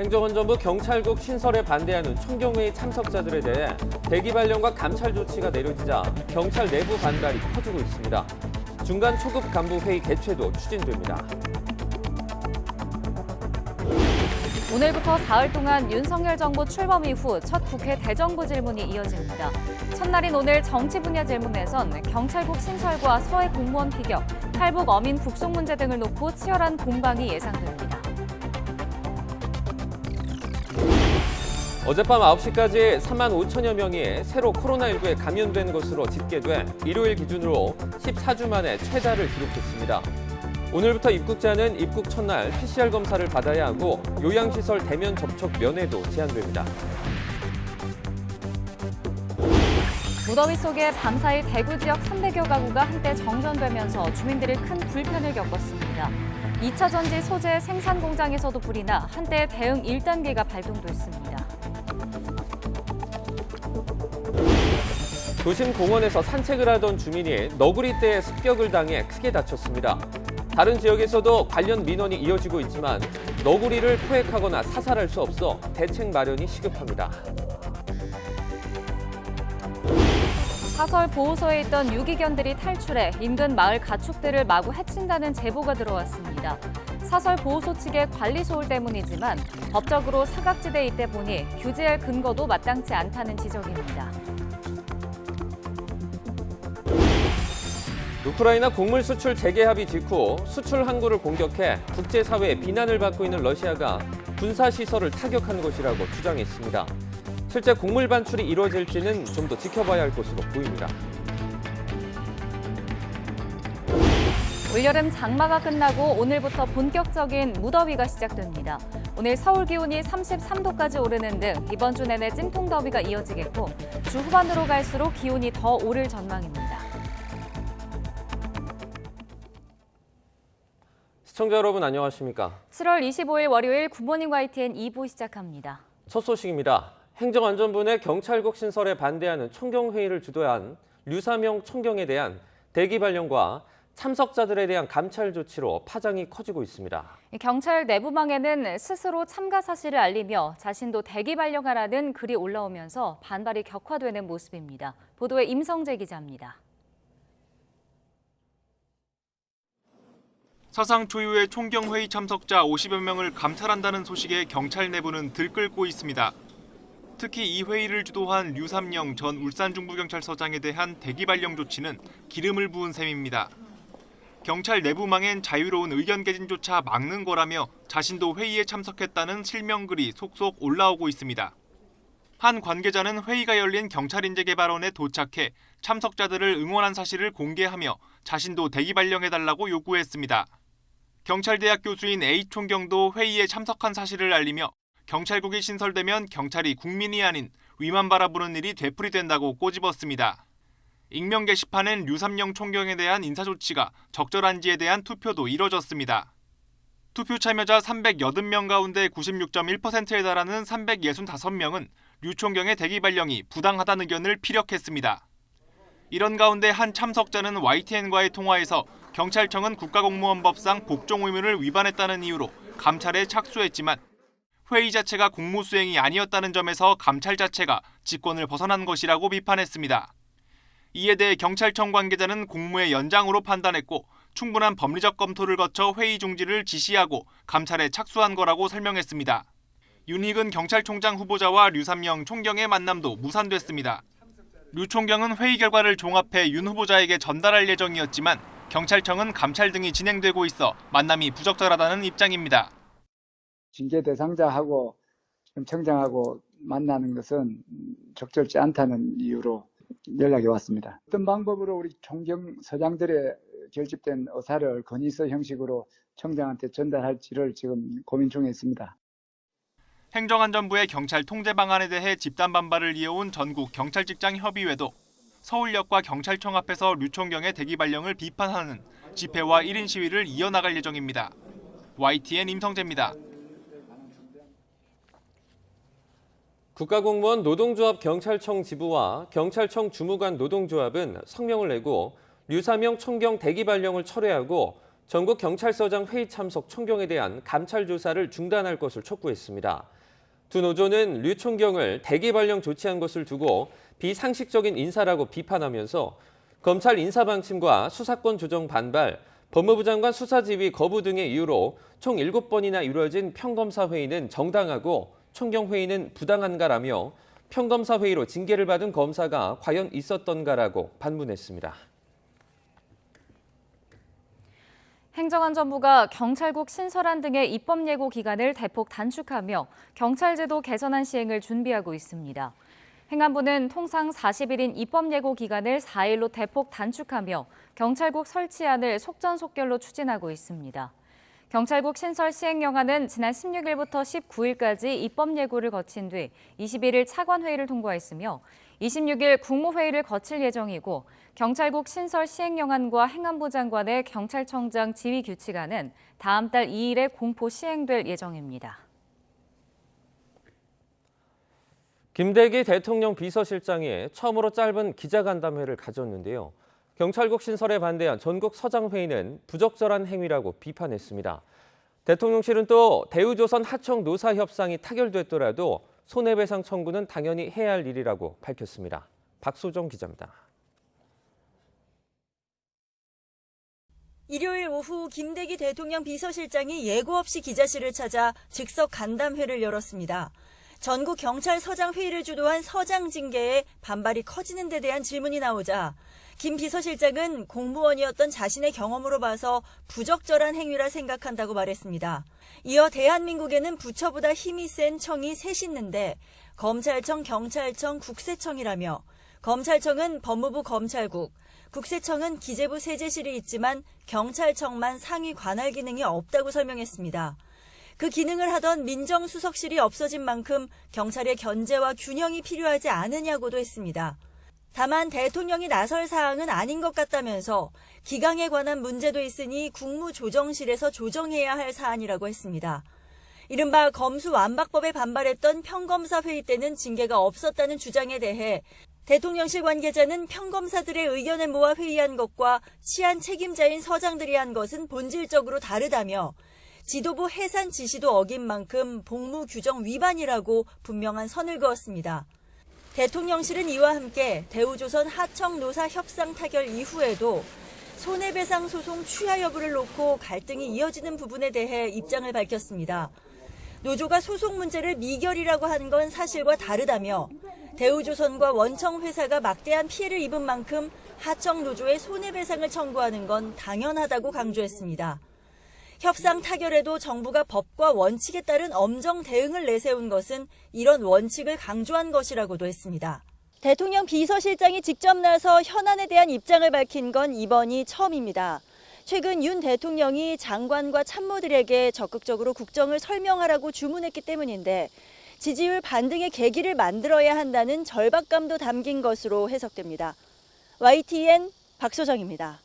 행정안전부 경찰국 신설에 반대하는 총경회의 참석자들에 대해 대기 발령과 감찰 조치가 내려지자 경찰 내부 반발이 커지고 있습니다. 중간 초급 간부 회의 개최도 추진됩니다. 오늘부터 사흘 동안 윤석열 정부 출범 이후 첫 국회 대정부 질문이 이어집니다. 첫날인 오늘 정치 분야 질문에선 경찰국 신설과 서해 공무원 피격, 탈북 어민 북송 문제 등을 놓고 치열한 공방이 예상됩니다. 어젯밤 9시까지 3만 5천여 명이 새로 코로나19에 감염된 것으로 집계돼 일요일 기준으로 14주 만에 최다를 기록했습니다. 오늘부터 입국자는 입국 첫날 PCR 검사를 받아야 하고 요양시설 대면 접촉 면회도 제한됩니다. 무더위 속에 밤사이 대구 지역 300여 가구가 한때 정전되면서 주민들이 큰 불편을 겪었습니다. 2차 전지 소재 생산 공장에서도 불이 나 한때 대응 1단계가 발동됐습니다. 도심 공원에서 산책을 하던 주민이 너구리떼의 습격을 당해 크게 다쳤습니다. 다른 지역에서도 관련 민원이 이어지고 있지만 너구리를 포획하거나 사살할 수 없어 대책 마련이 시급합니다. 사설 보호소에 있던 유기견들이 탈출해 인근 마을 가축들을 마구 해친다는 제보가 들어왔습니다. 사설 보호소 측의 관리 소홀 때문이지만 법적으로 사각지대에 있다 보니 규제할 근거도 마땅치 않다는 지적입니다. 우크라이나 곡물 수출 재개 합의 직후 수출 항구를 공격해 국제사회의 비난을 받고 있는 러시아가 군사시설을 타격한 것이라고 주장했습니다. 실제 곡물 반출이 이루어질지는 좀 더 지켜봐야 할 것으로 보입니다. 올여름 장마가 끝나고 오늘부터 본격적인 무더위가 시작됩니다. 오늘 서울 기온이 33도까지 오르는 등 이번 주 내내 찜통 더위가 이어지겠고 주 후반으로 갈수록 기온이 더 오를 전망입니다. 시청자 여러분 안녕하십니까? 7월 25일 월요일 굿모닝 YTN 2부 시작합니다. 첫 소식입니다. 행정안전부 내 경찰국 신설에 반대하는 총경회의를 주도한 류사명 총경에 대한 대기 발령과 참석자들에 대한 감찰 조치로 파장이 커지고 있습니다. 경찰 내부망에는 스스로 참가 사실을 알리며 자신도 대기 발령하라는 글이 올라오면서 반발이 격화되는 모습입니다. 보도에 임성재 기자입니다. 사상 초유의 총경회의 참석자 50여 명을 감찰한다는 소식에 경찰 내부는 들끓고 있습니다. 특히 이 회의를 주도한 류삼영 전 울산중부경찰서장에 대한 대기 발령 조치는 기름을 부은 셈입니다. 경찰 내부망엔 자유로운 의견 개진조차 막는 거라며 자신도 회의에 참석했다는 실명글이 속속 올라오고 있습니다. 한 관계자는 회의가 열린 경찰인재개발원에 도착해 참석자들을 응원한 사실을 공개하며 자신도 대기 발령해달라고 요구했습니다. 경찰대학 교수인 A 총경도 회의에 참석한 사실을 알리며 경찰국이 신설되면 경찰이 국민이 아닌 위만 바라보는 일이 되풀이된다고 꼬집었습니다. 익명 게시판엔 류삼영 총경에 대한 인사조치가 적절한지에 대한 투표도 이뤄졌습니다. 투표 참여자 380명 가운데 96.1%에 달하는 365명은 류 총경의 대기 발령이 부당하다는 의견을 피력했습니다. 이런 가운데 한 참석자는 YTN과의 통화에서 경찰청은 국가공무원법상 복종 의무를 위반했다는 이유로 감찰에 착수했지만 회의 자체가 공무 수행이 아니었다는 점에서 감찰 자체가 직권을 벗어난 것이라고 비판했습니다. 이에 대해 경찰청 관계자는 공무의 연장으로 판단했고 충분한 법리적 검토를 거쳐 회의 중지를 지시하고 감찰에 착수한 거라고 설명했습니다. 윤희근 경찰총장 후보자와 류삼영 총경의 만남도 무산됐습니다. 류 총경은 회의 결과를 종합해 윤 후보자에게 전달할 예정이었지만 경찰청은 감찰 등이 진행되고 있어 만남이 부적절하다는 입장입니다. 징계 대상자하고 청장하고 만나는 것은 적절치 않다는 이유로 연락이 왔습니다. 어떤 방법으로 우리 총경 서장들의 결집된 의사를 건의서 형식으로 청장한테 전달할지를 지금 고민 중에 있습니다. 행정안전부의 경찰 통제 방안에 대해 집단 반발을 이어온 전국 경찰직장협의회도 서울역과 경찰청 앞에서 류 총경의 대기 발령을 비판하는 집회와 1인 시위를 이어나갈 예정입니다. YTN 임성재입니다. 국가공무원 노동조합 경찰청 지부와 경찰청 주무관 노동조합은 성명을 내고 류사명 총경 대기 발령을 철회하고 전국 경찰서장 회의 참석 총경에 대한 감찰 조사를 중단할 것을 촉구했습니다. 두 노조는 류 총경을 대기 발령 조치한 것을 두고 비상식적인 인사라고 비판하면서 검찰 인사 방침과 수사권 조정 반발, 법무부 장관 수사지휘 거부 등의 이유로 총 7번이나 이루어진 평검사 회의는 정당하고 총경 회의는 부당한가라며 평검사 회의로 징계를 받은 검사가 과연 있었던가라고 반문했습니다. 행정안전부가 경찰국 신설안 등의 입법 예고 기간을 대폭 단축하며 경찰제도 개선안 시행을 준비하고 있습니다. 행안부는 통상 40일인 입법 예고 기간을 4일로 대폭 단축하며 경찰국 설치안을 속전속결로 추진하고 있습니다. 경찰국 신설 시행령안은 지난 16일부터 19일까지 입법 예고를 거친 뒤 21일 차관회의를 통과했으며 26일 국무회의를 거칠 예정이고 경찰국 신설 시행령안과 행안부 장관의 경찰청장 지휘 규칙안은 다음 달 2일에 공포 시행될 예정입니다. 김대기 대통령 비서실장이 처음으로 짧은 기자간담회를 가졌는데요. 경찰국 신설에 반대한 전국 서장회의는 부적절한 행위라고 비판했습니다. 대통령실은 또 대우조선 하청 노사 협상이 타결됐더라도 손해배상 청구는 당연히 해야 할 일이라고 밝혔습니다. 박소정 기자입니다. 일요일 오후 김대기 대통령 비서실장이 예고 없이 기자실을 찾아 즉석 간담회를 열었습니다. 전국 경찰서장 회의를 주도한 서장 징계에 반발이 커지는 데 대한 질문이 나오자 김 비서실장은 공무원이었던 자신의 경험으로 봐서 부적절한 행위라 생각한다고 말했습니다. 이어 대한민국에는 부처보다 힘이 센 청이 셋 있는데 검찰청, 경찰청, 국세청이라며 검찰청은 법무부 검찰국, 국세청은 기재부 세제실이 있지만 경찰청만 상위 관할 기능이 없다고 설명했습니다. 그 기능을 하던 민정수석실이 없어진 만큼 경찰의 견제와 균형이 필요하지 않으냐고도 했습니다. 다만 대통령이 나설 사항은 아닌 것 같다면서 기강에 관한 문제도 있으니 국무조정실에서 조정해야 할 사안이라고 했습니다. 이른바 검수완박법에 반발했던 평검사 회의 때는 징계가 없었다는 주장에 대해 대통령실 관계자는 평검사들의 의견을 모아 회의한 것과 치안 책임자인 서장들이 한 것은 본질적으로 다르다며 지도부 해산 지시도 어긴 만큼 복무 규정 위반이라고 분명한 선을 그었습니다. 대통령실은 이와 함께 대우조선 하청 노사 협상 타결 이후에도 손해배상 소송 취하 여부를 놓고 갈등이 이어지는 부분에 대해 입장을 밝혔습니다. 노조가 소송 문제를 미결이라고 한 건 사실과 다르다며 대우조선과 원청회사가 막대한 피해를 입은 만큼 하청 노조에 손해배상을 청구하는 건 당연하다고 강조했습니다. 협상 타결에도 정부가 법과 원칙에 따른 엄정 대응을 내세운 것은 이런 원칙을 강조한 것이라고도 했습니다. 대통령 비서실장이 직접 나서 현안에 대한 입장을 밝힌 건 이번이 처음입니다. 최근 윤 대통령이 장관과 참모들에게 적극적으로 국정을 설명하라고 주문했기 때문인데 지지율 반등의 계기를 만들어야 한다는 절박감도 담긴 것으로 해석됩니다. YTN 박소정입니다.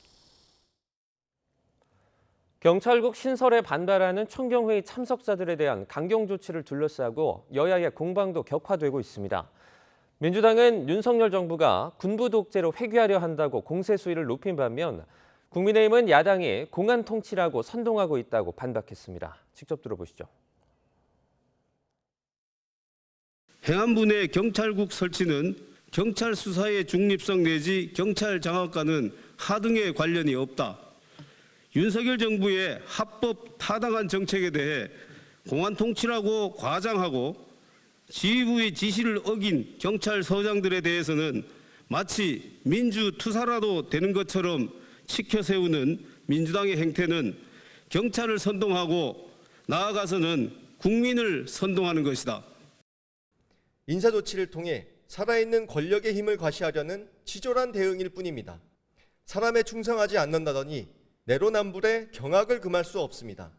경찰국 신설에 반발하는 총경회의 참석자들에 대한 강경 조치를 둘러싸고 여야의 공방도 격화되고 있습니다. 민주당은 윤석열 정부가 군부 독재로 회귀하려 한다고 공세 수위를 높인 반면 국민의힘은 야당이 공안 통치라고 선동하고 있다고 반박했습니다. 직접 들어보시죠. 행안부 내 경찰국 설치는 경찰 수사의 중립성 내지 경찰 장악과는 하등의 관련이 없다. 윤석열 정부의 합법 타당한 정책에 대해 공안 통치라고 과장하고 지휘부의 지시를 어긴 경찰서장들에 대해서는 마치 민주투사라도 되는 것처럼 치켜 세우는 민주당의 행태는 경찰을 선동하고 나아가서는 국민을 선동하는 것이다. 인사조치를 통해 살아있는 권력의 힘을 과시하려는 치졸한 대응일 뿐입니다. 사람에 충성하지 않는다더니 내로남불의 경악을 금할 수 없습니다.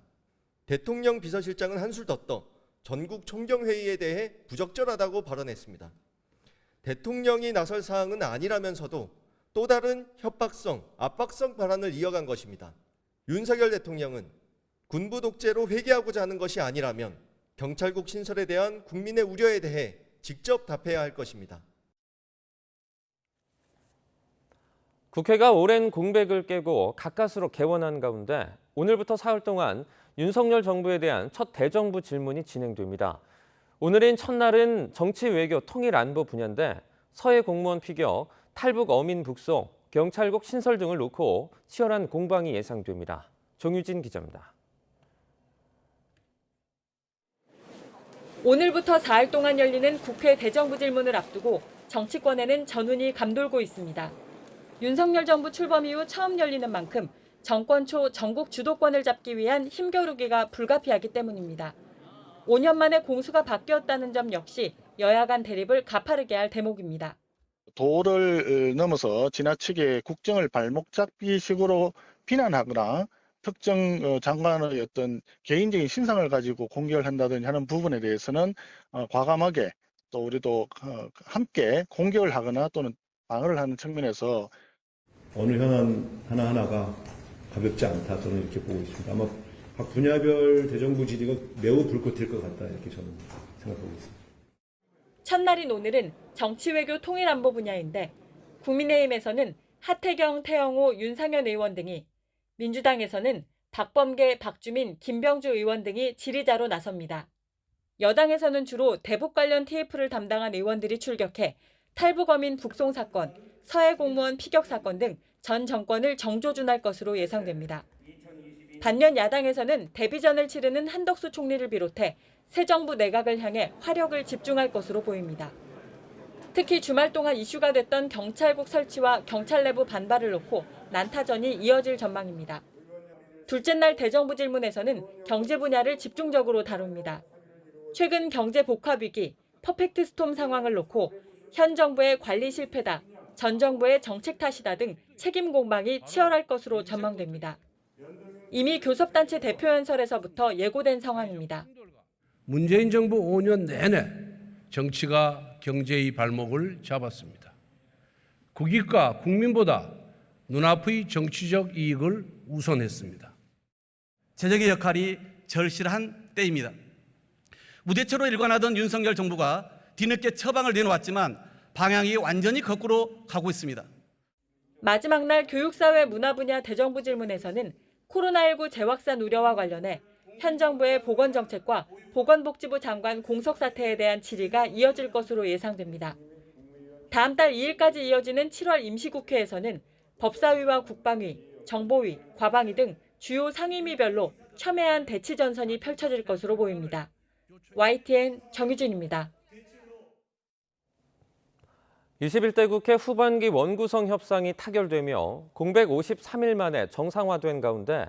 대통령 비서실장은 한술 더 떠 전국 총경회의에 대해 부적절하다고 발언했습니다. 대통령이 나설 사항은 아니라면서도 또 다른 협박성, 압박성 발언을 이어간 것입니다. 윤석열 대통령은 군부 독재로 회귀하고자 하는 것이 아니라면 경찰국 신설에 대한 국민의 우려에 대해 직접 답해야 할 것입니다. 국회가 오랜 공백을 깨고 가까스로 개원한 가운데 오늘부터 사흘 동안 윤석열 정부에 대한 첫 대정부 질문이 진행됩니다. 오늘인 첫날은 정치, 외교, 통일, 안보 분야인데 서해 공무원 피격, 탈북 어민 북송, 경찰국 신설 등을 놓고 치열한 공방이 예상됩니다. 정유진 기자입니다. 오늘부터 4일 동안 열리는 국회 대정부 질문을 앞두고 정치권에는 전운이 감돌고 있습니다. 윤석열 정부 출범 이후 처음 열리는 만큼 정권 초 전국 주도권을 잡기 위한 힘겨루기가 불가피하기 때문입니다. 5년 만에 공수가 바뀌었다는 점 역시 여야 간 대립을 가파르게 할 대목입니다. 도를 넘어서 지나치게 국정을 발목 잡기식으로 비난하거나 특정 장관의 어떤 개인적인 신상을 가지고 공격을 한다든지 하는 부분에 대해서는 과감하게 또 우리도 함께 공격을 하거나 또는 방어를 하는 측면에서 어느 현안 하나하나가 가볍지 않다, 저는 이렇게 보고 있습니다. 아마 각 분야별 대정부 질의가 매우 불꽃일 것 같다, 이렇게 저는 생각하고 있습니다. 첫날인 오늘은 정치, 외교, 통일, 안보 분야인데 국민의힘에서는 하태경, 태영호, 윤상현 의원 등이, 민주당에서는 박범계, 박주민, 김병주 의원 등이 질의자로 나섭니다. 여당에서는 주로 대북 관련 TF를 담당한 의원들이 출격해 탈북 어민 북송 사건, 서해 공무원 피격 사건 등 전 정권을 정조준할 것으로 예상됩니다. 반면 야당에서는 데뷔전을 치르는 한덕수 총리를 비롯해 새 정부 내각을 향해 화력을 집중할 것으로 보입니다. 특히 주말 동안 이슈가 됐던 경찰국 설치와 경찰 내부 반발을 놓고 난타전이 이어질 전망입니다. 둘째 날 대정부 질문에서는 경제 분야를 집중적으로 다룹니다. 최근 경제 복합 위기, 퍼펙트 스톰 상황을 놓고 현 정부의 관리 실패다, 전 정부의 정책 탓이다 등 책임 공방이 치열할 것으로 전망됩니다. 이미 교섭단체 대표 연설에서부터 예고된 상황입니다. 문재인 정부 5년 내내 정치가 경제의 발목을 잡았습니다. 국익과 국민보다 눈앞의 정치적 이익을 우선했습니다. 재정의 역할이 절실한 때입니다. 무대처로 일관하던 윤석열 정부가 뒤늦게 처방을 내놓았지만 방향이 완전히 거꾸로 가고 있습니다. 마지막 날 교육사회 문화 분야 대정부 질문에서는 코로나19 재확산 우려와 관련해 현 정부의 보건정책과 보건복지부 장관 공석 사태에 대한 질의가 이어질 것으로 예상됩니다. 다음 달 2일까지 이어지는 7월 임시국회에서는 법사위와 국방위, 정보위, 과방위 등 주요 상임위별로 첨예한 대치 전선이 펼쳐질 것으로 보입니다. YTN 정유진입니다. 21대 국회 후반기 원구성 협상이 타결되며 공백 53일 만에 정상화된 가운데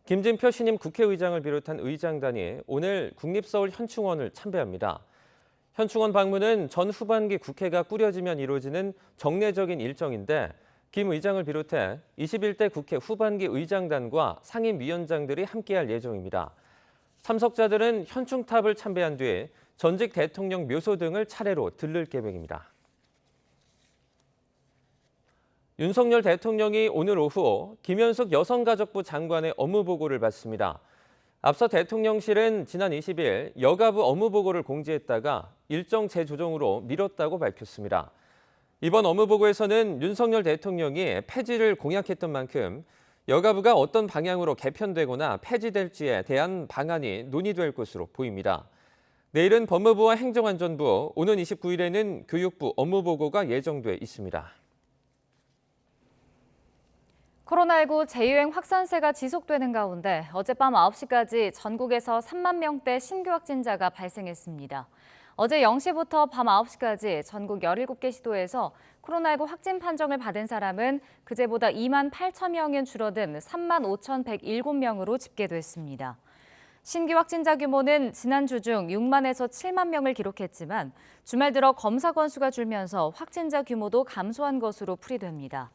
김진표 신임 국회의장을 비롯한 의장단이 오늘 국립서울 현충원을 참배합니다. 현충원 방문은 전 후반기 국회가 꾸려지면 이루어지는 정례적인 일정인데 김 의장을 비롯해 21대 국회 후반기 의장단과 상임위원장들이 함께할 예정입니다. 참석자들은 현충탑을 참배한 뒤 전직 대통령 묘소 등을 차례로 들를 계획입니다. 윤석열 대통령이 오늘 오후 김현숙 여성가족부 장관의 업무보고를 받습니다. 앞서 대통령실은 지난 20일 여가부 업무보고를 공지했다가 일정 재조정으로 미뤘다고 밝혔습니다. 이번 업무보고에서는 윤석열 대통령이 폐지를 공약했던 만큼 여가부가 어떤 방향으로 개편되거나 폐지될지에 대한 방안이 논의될 것으로 보입니다. 내일은 법무부와 행정안전부, 오는 29일에는 교육부 업무보고가 예정돼 있습니다. 코로나19 재유행 확산세가 지속되는 가운데 어젯밤 9시까지 전국에서 3만 명대 신규 확진자가 발생했습니다. 어제 0시부터 밤 9시까지 전국 17개 시도에서 코로나19 확진 판정을 받은 사람은 그제보다 2만 8천 명은 줄어든 3만 5,107명으로 집계됐습니다. 신규 확진자 규모는 지난주 중 6만에서 7만 명을 기록했지만 주말 들어 검사 건수가 줄면서 확진자 규모도 감소한 것으로 풀이됩니다.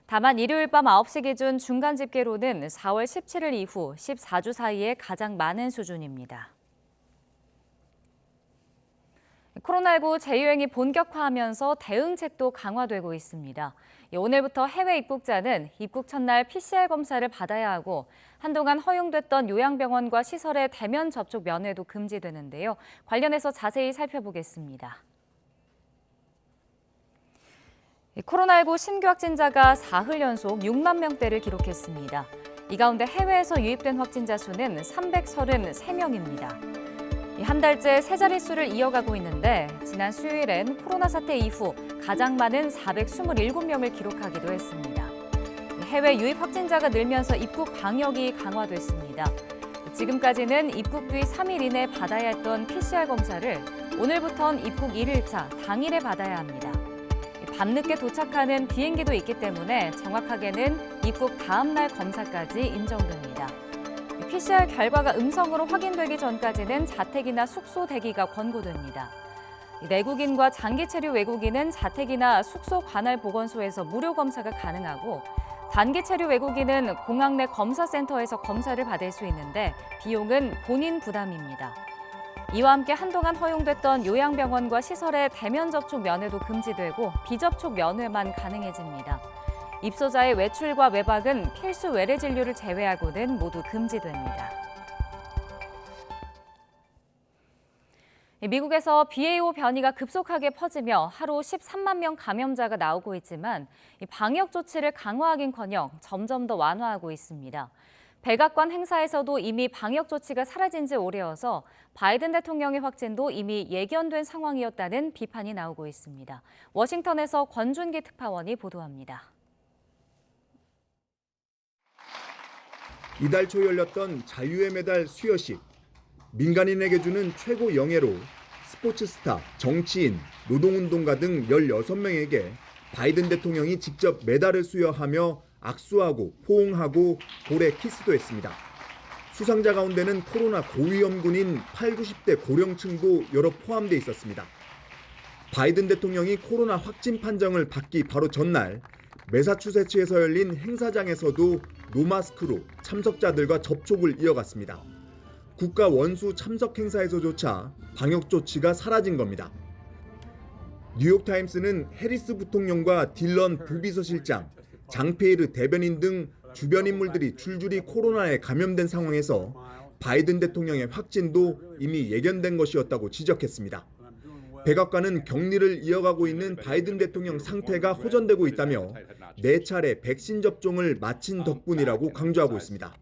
다만 일요일 밤 9시 기준 중간 집계로는 4월 17일 이후 14주 사이에 가장 많은 수준입니다. 코로나19 재유행이 본격화하면서 대응책도 강화되고 있습니다. 오늘부터 해외 입국자는 입국 첫날 PCR 검사를 받아야 하고 한동안 허용됐던 요양병원과 시설의 대면 접촉 면회도 금지되는데요. 관련해서 자세히 살펴보겠습니다. 코로나19 신규 확진자가 사흘 연속 6만 명대를 기록했습니다. 이 가운데 해외에서 유입된 확진자 수는 333명입니다. 한 달째 세 자릿수를 이어가고 있는데 지난 수요일엔 코로나 사태 이후 가장 많은 427명을 기록하기도 했습니다. 해외 유입 확진자가 늘면서 입국 방역이 강화됐습니다. 지금까지는 입국 뒤 3일 이내 받아야 했던 PCR 검사를 오늘부터는 입국 1일차 당일에 받아야 합니다. 밤늦게 도착하는 비행기도 있기 때문에 정확하게는 입국 다음 날 검사까지 인정됩니다. PCR 결과가 음성으로 확인되기 전까지는 자택이나 숙소 대기가 권고됩니다. 내국인과 장기 체류 외국인은 자택이나 숙소 관할 보건소에서 무료 검사가 가능하고 단기 체류 외국인은 공항 내 검사센터에서 검사를 받을 수 있는데 비용은 본인 부담입니다. 이와 함께 한동안 허용됐던 요양병원과 시설의 대면 접촉 면회도 금지되고 비접촉 면회만 가능해집니다. 입소자의 외출과 외박은 필수 외래 진료를 제외하고는 모두 금지됩니다. 미국에서 BA.5 변이가 급속하게 퍼지며 하루 13만 명 감염자가 나오고 있지만 방역 조치를 강화하긴커녕 점점 더 완화하고 있습니다. 백악관 행사에서도 이미 방역 조치가 사라진 지 오래여서 바이든 대통령의 확진도 이미 예견된 상황이었다는 비판이 나오고 있습니다. 워싱턴에서 권준기 특파원이 보도합니다. 이달 초 열렸던 자유의 메달 수여식. 민간인에게 주는 최고 영예로 스포츠 스타, 정치인, 노동운동가 등 16명에게 바이든 대통령이 직접 메달을 수여하며 악수하고 포옹하고 볼에 키스도 했습니다. 수상자 가운데는 코로나 고위험군인 8, 90대 고령층도 여러 포함돼 있었습니다. 바이든 대통령이 코로나 확진 판정을 받기 바로 전날 매사추세츠에서 열린 행사장에서도 노마스크로 참석자들과 접촉을 이어갔습니다. 국가 원수 참석 행사에서조차 방역 조치가 사라진 겁니다. 뉴욕타임스는 해리스 부통령과 딜런 부비서실장, 장페이르 대변인 등 주변 인물들이 줄줄이 코로나에 감염된 상황에서 바이든 대통령의 확진도 이미 예견된 것이었다고 지적했습니다. 백악관은 격리를 이어가고 있는 바이든 대통령 상태가 호전되고 있다며 4차례 백신 접종을 마친 덕분이라고 강조하고 있습니다.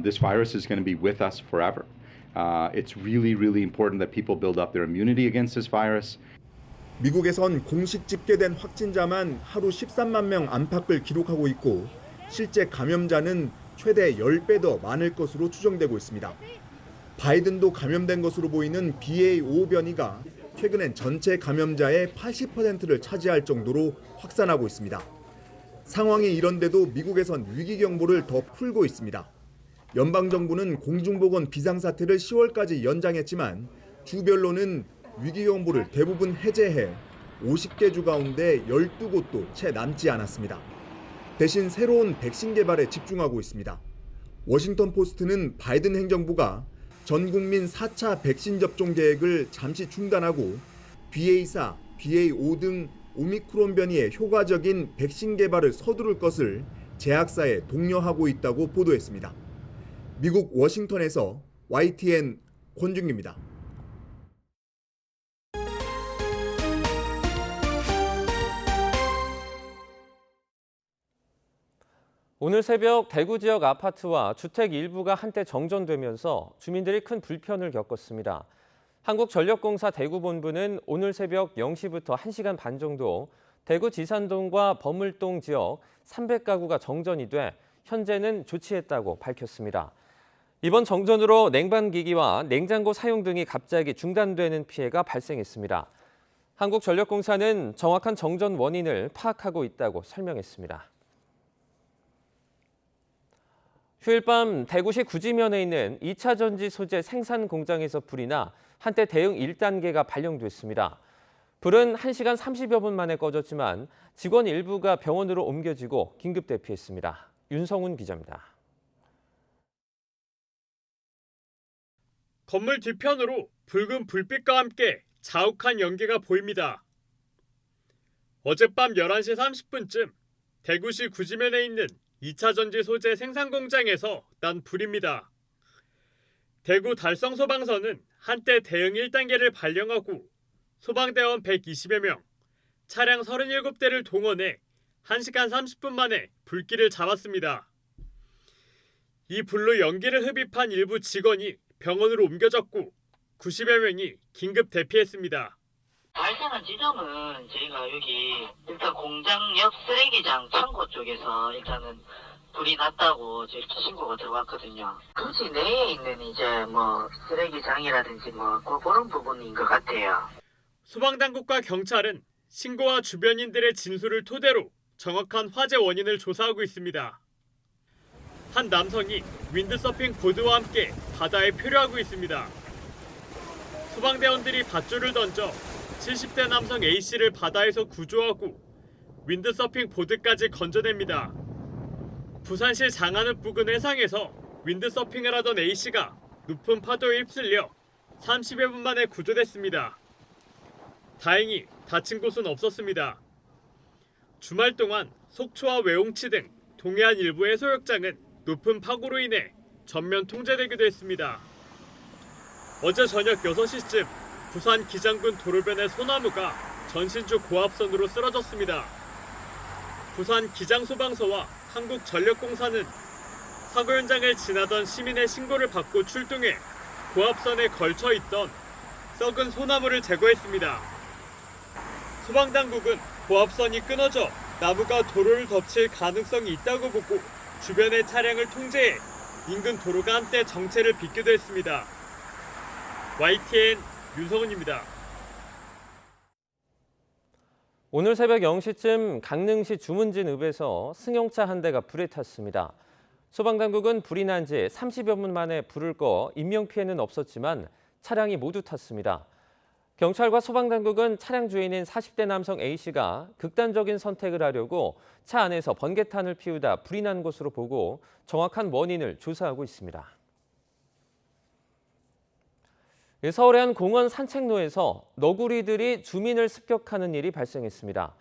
This virus is going to be with us forever. It's really important that people build up their immunity against this virus. 미국에선 공식 집계된 확진자만 하루 13만 명 안팎을 기록하고 있고 실제 감염자는 최대 10배 더 많을 것으로 추정되고 있습니다. 바이든도 감염된 것으로 보이는 BA.5 변이가 최근엔 전체 감염자의 80%를 차지할 정도로 확산하고 있습니다. 상황이 이런데도 미국에선 위기경보를 더 풀고 있습니다. 연방정부는 공중보건 비상사태를 10월까지 연장했지만 주별로는 위기경보를 대부분 해제해 50개 주 가운데 12곳도 채 남지 않았습니다. 대신 새로운 백신 개발에 집중하고 있습니다. 워싱턴 포스트는 바이든 행정부가 전 국민 4차 백신 접종 계획을 잠시 중단하고 BA4, BA5 등 오미크론 변이의 효과적인 백신 개발을 서두를 것을 제약사에 독려하고 있다고 보도했습니다. 미국 워싱턴에서 YTN 권준기입니다. 오늘 새벽 대구 지역 아파트와 주택 일부가 한때 정전되면서 주민들이 큰 불편을 겪었습니다. 한국전력공사 대구본부는 오늘 새벽 0시부터 1시간 반 정도 대구 지산동과 범을동 지역 300가구가 정전이 돼 현재는 조치했다고 밝혔습니다. 이번 정전으로 냉방기기와 냉장고 사용 등이 갑자기 중단되는 피해가 발생했습니다. 한국전력공사는 정확한 정전 원인을 파악하고 있다고 설명했습니다. 휴일 밤 대구시 구지면에 있는 2차 전지 소재 생산 공장에서 불이 나 한때 대응 1단계가 발령됐습니다. 불은 1시간 30여 분 만에 꺼졌지만 직원 일부가 병원으로 옮겨지고 긴급 대피했습니다. 윤성훈 기자입니다. 건물 뒤편으로 붉은 불빛과 함께 자욱한 연기가 보입니다. 어젯밤 11시 30분쯤 대구시 구지면에 있는 2차 전지 소재 생산 공장에서 난 불입니다. 대구 달성소방서는 한때 대응 1단계를 발령하고 소방대원 120여 명, 차량 37대를 동원해 1시간 30분 만에 불길을 잡았습니다. 이 불로 연기를 흡입한 일부 직원이 병원으로 옮겨졌고 90여 명이 긴급 대피했습니다. 발생한 지점은 저희가 여기 일단 공장 옆 쓰레기장 창고 쪽에서 일단은 불이 났다고 저희 신고가 들어왔거든요. 굳이 내에 있는 이제 뭐 쓰레기장이라든지 뭐 그런 부분인 것 같아요. 소방당국과 경찰은 신고와 주변인들의 진술을 토대로 정확한 화재 원인을 조사하고 있습니다. 한 남성이 윈드서핑 보드와 함께 바다에 표류하고 있습니다. 소방대원들이 밧줄을 던져 70대 남성 A씨를 바다에서 구조하고 윈드서핑 보드까지 건져냅니다. 부산시 장안읍 부근 해상에서 윈드서핑을 하던 A씨가 높은 파도에 휩쓸려 30여 분 만에 구조됐습니다. 다행히 다친 곳은 없었습니다. 주말 동안 속초와 외홍치 등 동해안 일부 해수욕장은 높은 파고로 인해 전면 통제되기도 했습니다. 어제 저녁 6시쯤 부산 기장군 도로변의 소나무가 전신주 고압선으로 쓰러졌습니다. 부산 기장소방서와 한국전력공사는 사고 현장을 지나던 시민의 신고를 받고 출동해 고압선에 걸쳐 있던 썩은 소나무를 제거했습니다. 소방당국은 고압선이 끊어져 나무가 도로를 덮칠 가능성이 있다고 보고 주변의 차량을 통제해 인근 도로가 한때 정체를 빚기도 했습니다. YTN 윤성훈입니다. 오늘 새벽 0시쯤 강릉시 주문진 읍에서 승용차 한 대가 불에 탔습니다. 소방당국은 불이 난 지 30여 분 만에 불을 꺼 인명피해는 없었지만 차량이 모두 탔습니다. 경찰과 소방당국은 차량 주인인 40대 남성 A씨가 극단적인 선택을 하려고 차 안에서 번개탄을 피우다 불이 난 것으로 보고 정확한 원인을 조사하고 있습니다. 서울의 한 공원 산책로에서 너구리들이 주민을 습격하는 일이 발생했습니다.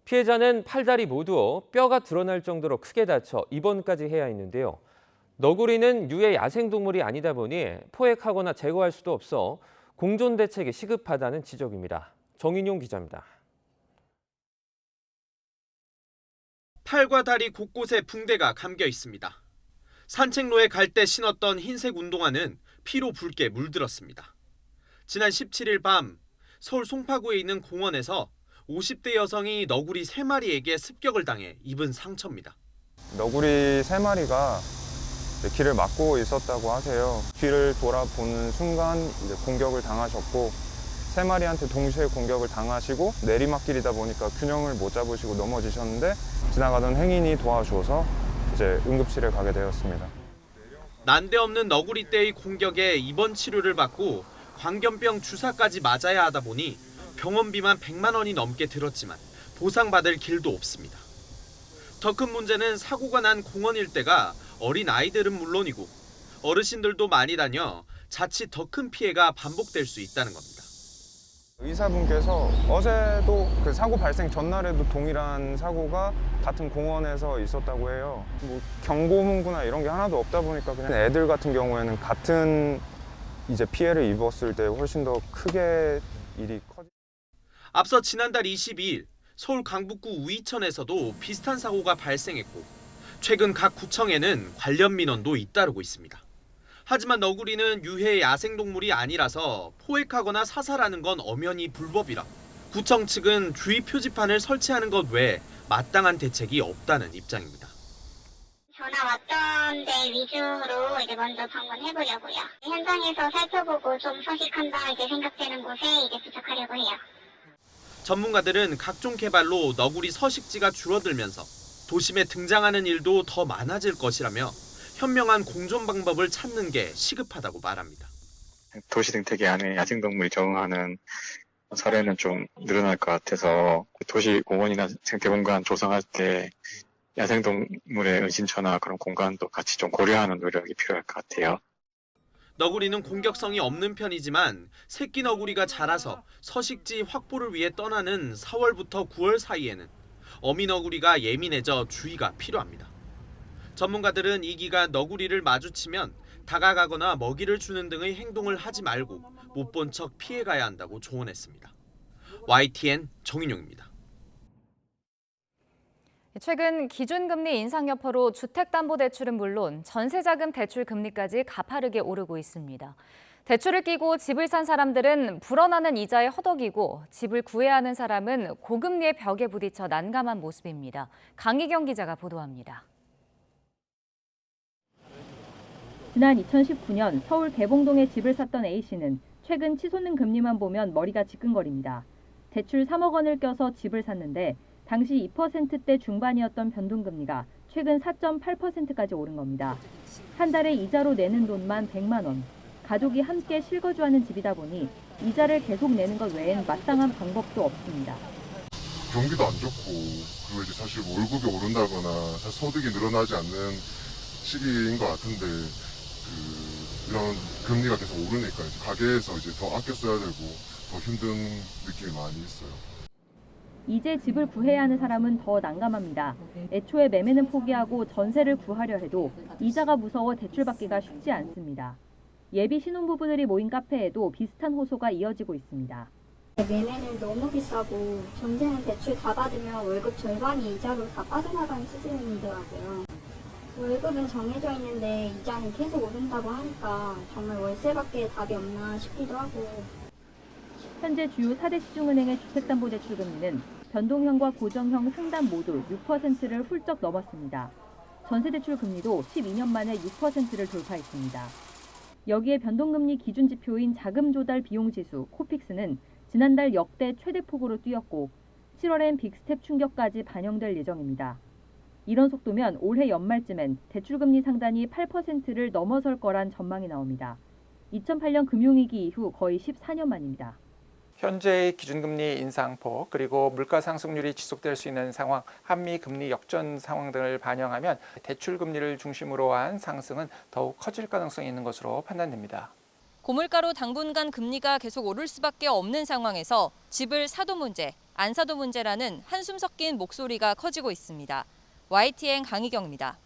피해자는 팔다리 모두 뼈가 드러날 정도로 크게 다쳐 입원까지 해야 했는데요. 너구리는 유해 야생동물이 아니다 보니 포획하거나 제거할 수도 없어 공존 대책이 시급하다는 지적입니다. 정인용 기자입니다. 팔과 다리 곳곳에 붕대가 감겨 있습니다. 산책로에 갈 때 신었던 흰색 운동화는 피로 붉게 물들었습니다. 지난 17일 밤 서울 송파구에 있는 공원에서 50대 여성이 너구리 3마리에게 습격을 당해 입은 상처입니다. 너구리 3마리가 길을 막고 있었다고 하세요. 뒤를 돌아보는 순간 이제 공격을 당하셨고 3마리한테 동시에 공격을 당하시고 내리막길이다 보니까 균형을 못 잡으시고 넘어지셨는데 지나가던 행인이 도와줘서 이제 응급실에 가게 되었습니다. 난데없는 너구리떼의 공격에 입원 치료를 받고 광견병 주사까지 맞아야 하다 보니 병원비만 100만 원이 넘게 들었지만 보상받을 길도 없습니다. 더 큰 문제는 사고가 난 공원 일대가 어린 아이들은 물론이고 어르신들도 많이 다녀 자칫 더 큰 피해가 반복될 수 있다는 겁니다. 의사분께서 어제도 그 사고 발생 전날에도 동일한 사고가 같은 공원에서 있었다고 해요. 뭐 경고 문구나 이런 게 하나도 없다 보니까 그냥 애들 같은 경우에는 같은 이제 피해를 입었을 때 훨씬 더 크게 일이 커지. 앞서 지난달 22일 서울 강북구 우이천에서도 비슷한 사고가 발생했고 최근 각 구청에는 관련 민원도 잇따르고 있습니다. 하지만 너구리는 유해 야생동물이 아니라서 포획하거나 사살하는 건 엄연히 불법이라 구청 측은 주의 표지판을 설치하는 것 외에 마땅한 대책이 없다는 입장입니다. 전화 왔던 데 위주로 이제 먼저 방문해보려고요. 현장에서 살펴보고 좀 서식한다 이제 생각되는 곳에 이제 부착하려고 해요. 전문가들은 각종 개발로 너구리 서식지가 줄어들면서 도심에 등장하는 일도 더 많아질 것이라며 현명한 공존 방법을 찾는 게 시급하다고 말합니다. 도시 생태계 안에 야생동물이 적응하는 사례는 좀 늘어날 것 같아서 도시 공원이나 생태공간 조성할 때 야생동물의 은신처나 그런 공간도 같이 좀 고려하는 노력이 필요할 것 같아요. 너구리는 공격성이 없는 편이지만 새끼 너구리가 자라서 서식지 확보를 위해 떠나는 4월부터 9월 사이에는 어미 너구리가 예민해져 주의가 필요합니다. 전문가들은 이 기간 너구리를 마주치면 다가가거나 먹이를 주는 등의 행동을 하지 말고 못 본 척 피해가야 한다고 조언했습니다. YTN 정인용입니다. 최근 기준금리 인상 여파로 주택담보대출은 물론 전세자금 대출 금리까지 가파르게 오르고 있습니다. 대출을 끼고 집을 산 사람들은 불어나는 이자에 허덕이고 집을 구해야 하는 사람은 고금리의 벽에 부딪혀 난감한 모습입니다. 강희경 기자가 보도합니다. 지난 2019년 서울 개봉동에 집을 샀던 A씨는 최근 치솟는 금리만 보면 머리가 지끈거립니다. 대출 3억 원을 껴서 집을 샀는데 당시 2%대 중반이었던 변동금리가 최근 4.8%까지 오른 겁니다. 한 달에 이자로 내는 돈만 100만 원. 가족이 함께 실거주하는 집이다 보니 이자를 계속 내는 것 외엔 마땅한 방법도 없습니다. 경기도 안 좋고 그리고 이제 사실 월급이 오른다거나 사실 소득이 늘어나지 않는 시기인 것 같은데 이런 금리가 계속 오르니까 이제 가게에서 이제 더 아껴 써야 되고 더 힘든 느낌이 많이 있어요. 이제 집을 구해야 하는 사람은 더 난감합니다. 애초에 매매는 포기하고 전세를 구하려 해도 이자가 무서워 대출받기가 쉽지 않습니다. 예비 신혼부부들이 모인 카페에도 비슷한 호소가 이어지고 있습니다. 매매는 너무 비싸고 전세는 대출 다 받으면 월급 절반이 이자로 다 빠져나가는 수준이더라고요. 월급은 정해져 있는데 이자는 계속 오른다고 하니까 정말 월세밖에 답이 없나 싶기도 하고. 현재 주요 4대 시중은행의 주택담보대출 금리는 변동형과 고정형 상담 모두 6%를 훌쩍 넘었습니다. 전세대출 금리도 12년 만에 6%를 돌파했습니다. 여기에 변동금리 기준지표인 자금조달 비용지수 코픽스는 지난달 역대 최대폭으로 뛰었고 7월엔 빅스텝 충격까지 반영될 예정입니다. 이런 속도면 올해 연말쯤엔 대출금리 상단이 8%를 넘어설 거란 전망이 나옵니다. 2008년 금융위기 이후 거의 14년 만입니다. 현재의 기준금리 인상폭 그리고 물가 상승률이 지속될 수 있는 상황, 한미 금리 역전 상황 등을 반영하면 대출 금리를 중심으로 한 상승은 더욱 커질 가능성이 있는 것으로 판단됩니다. 고물가로 당분간 금리가 계속 오를 수밖에 없는 상황에서 집을 사도 문제, 안 사도 문제라는 한숨 섞인 목소리가 커지고 있습니다. YTN 강희경입니다.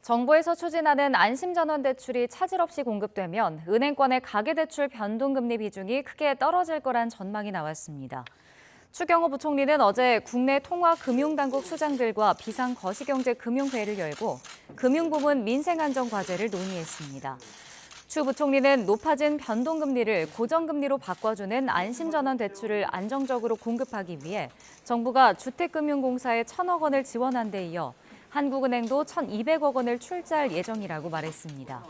정부에서 추진하는 안심전환 대출이 차질 없이 공급되면 은행권의 가계대출 변동금리 비중이 크게 떨어질 거란 전망이 나왔습니다. 추경호 부총리는 어제 국내 통화금융당국 수장들과 비상거시경제금융회의를 열고 금융부문 민생안정과제를 논의했습니다. 추 부총리는 높아진 변동금리를 고정금리로 바꿔주는 안심전환 대출을 안정적으로 공급하기 위해 정부가 주택금융공사에 1,000억 원을 지원한 데 이어 한국은행도 1,200억 원을 출자할 예정이라고 말했습니다.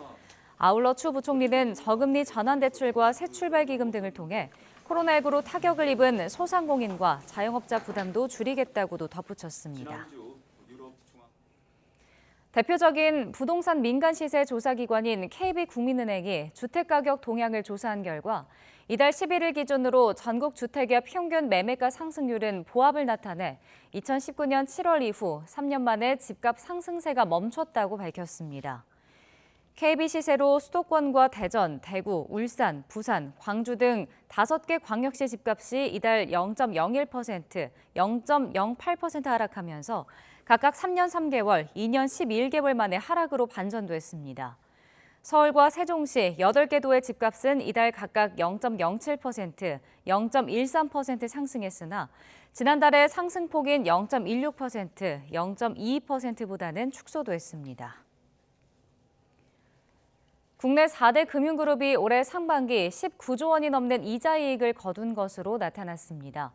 아울러 추 부총리는 저금리 전환대출과 새출발기금 등을 통해 코로나19로 타격을 입은 소상공인과 자영업자 부담도 줄이겠다고도 덧붙였습니다. 대표적인 부동산 민간 시세 조사기관인 KB국민은행이 주택가격 동향을 조사한 결과 이달 11일 기준으로 전국 주택의 평균 매매가 상승률은 보합을 나타내 2019년 7월 이후 3년 만에 집값 상승세가 멈췄다고 밝혔습니다. KB 시세로 수도권과 대전, 대구, 울산, 부산, 광주 등 5개 광역시 집값이 이달 0.01%, 0.08% 하락하면서 각각 3년 3개월, 2년 11개월 만에 하락으로 반전됐습니다. 서울과 세종시 8개 도의 집값은 이달 각각 0.07%, 0.13% 상승했으나 지난달의 상승폭인 0.16%, 0.22%보다는 축소됐습니다. 국내 4대 금융그룹이 올해 상반기 19조 원이 넘는 이자 이익을 거둔 것으로 나타났습니다.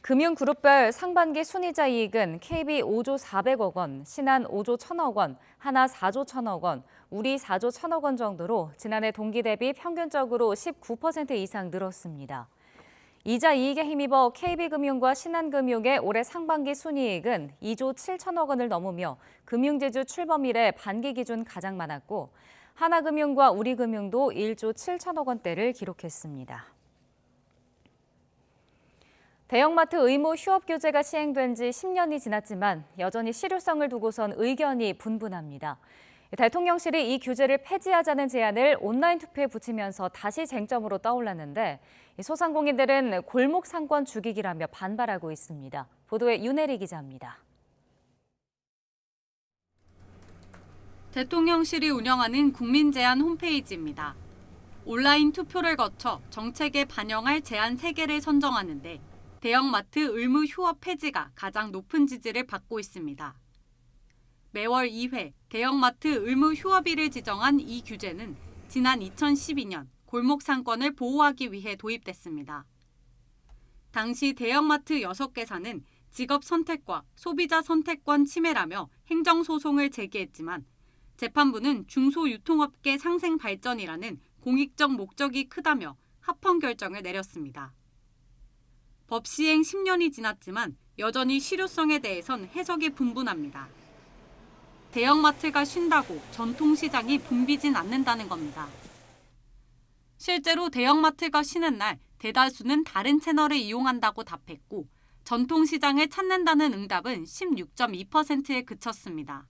금융그룹별 상반기 순이자 이익은 KB 5조 400억 원, 신한 5조 1,000억 원, 하나 4조 1,000억 원, 우리 4조 1,000억 원 정도로 지난해 동기 대비 평균적으로 19% 이상 늘었습니다. 이자 이익에 힘입어 KB금융과 신한금융의 올해 상반기 순이익은 2조 7천억 원을 넘으며 금융지주 출범 이래 반기 기준 가장 많았고 하나금융과 우리금융도 1조 7천억 원대를 기록했습니다. 대형마트 의무 휴업 규제가 시행된 지 10년이 지났지만 여전히 실효성을 두고선 의견이 분분합니다. 대통령실이 이 규제를 폐지하자는 제안을 온라인 투표에 붙이면서 다시 쟁점으로 떠올랐는데 소상공인들은 골목 상권 죽이기라며 반발하고 있습니다. 보도에 윤혜리 기자입니다. 대통령실이 운영하는 국민제안 홈페이지입니다. 온라인 투표를 거쳐 정책에 반영할 제안 3개를 선정하는데 대형마트 의무 휴업 폐지가 가장 높은 지지를 받고 있습니다. 매월 2회 대형마트 의무 휴업일을 지정한 이 규제는 지난 2012년 골목 상권을 보호하기 위해 도입됐습니다. 당시 대형마트 6개사는 직업 선택과 소비자 선택권 침해라며 행정소송을 제기했지만 재판부는 중소유통업계 상생 발전이라는 공익적 목적이 크다며 합헌 결정을 내렸습니다. 법 시행 10년이 지났지만 여전히 실효성에 대해선 해석이 분분합니다. 대형마트가 쉰다고 전통시장이 붐비진 않는다는 겁니다. 실제로 대형마트가 쉬는 날 대다수는 다른 채널을 이용한다고 답했고 전통시장을 찾는다는 응답은 16.2%에 그쳤습니다.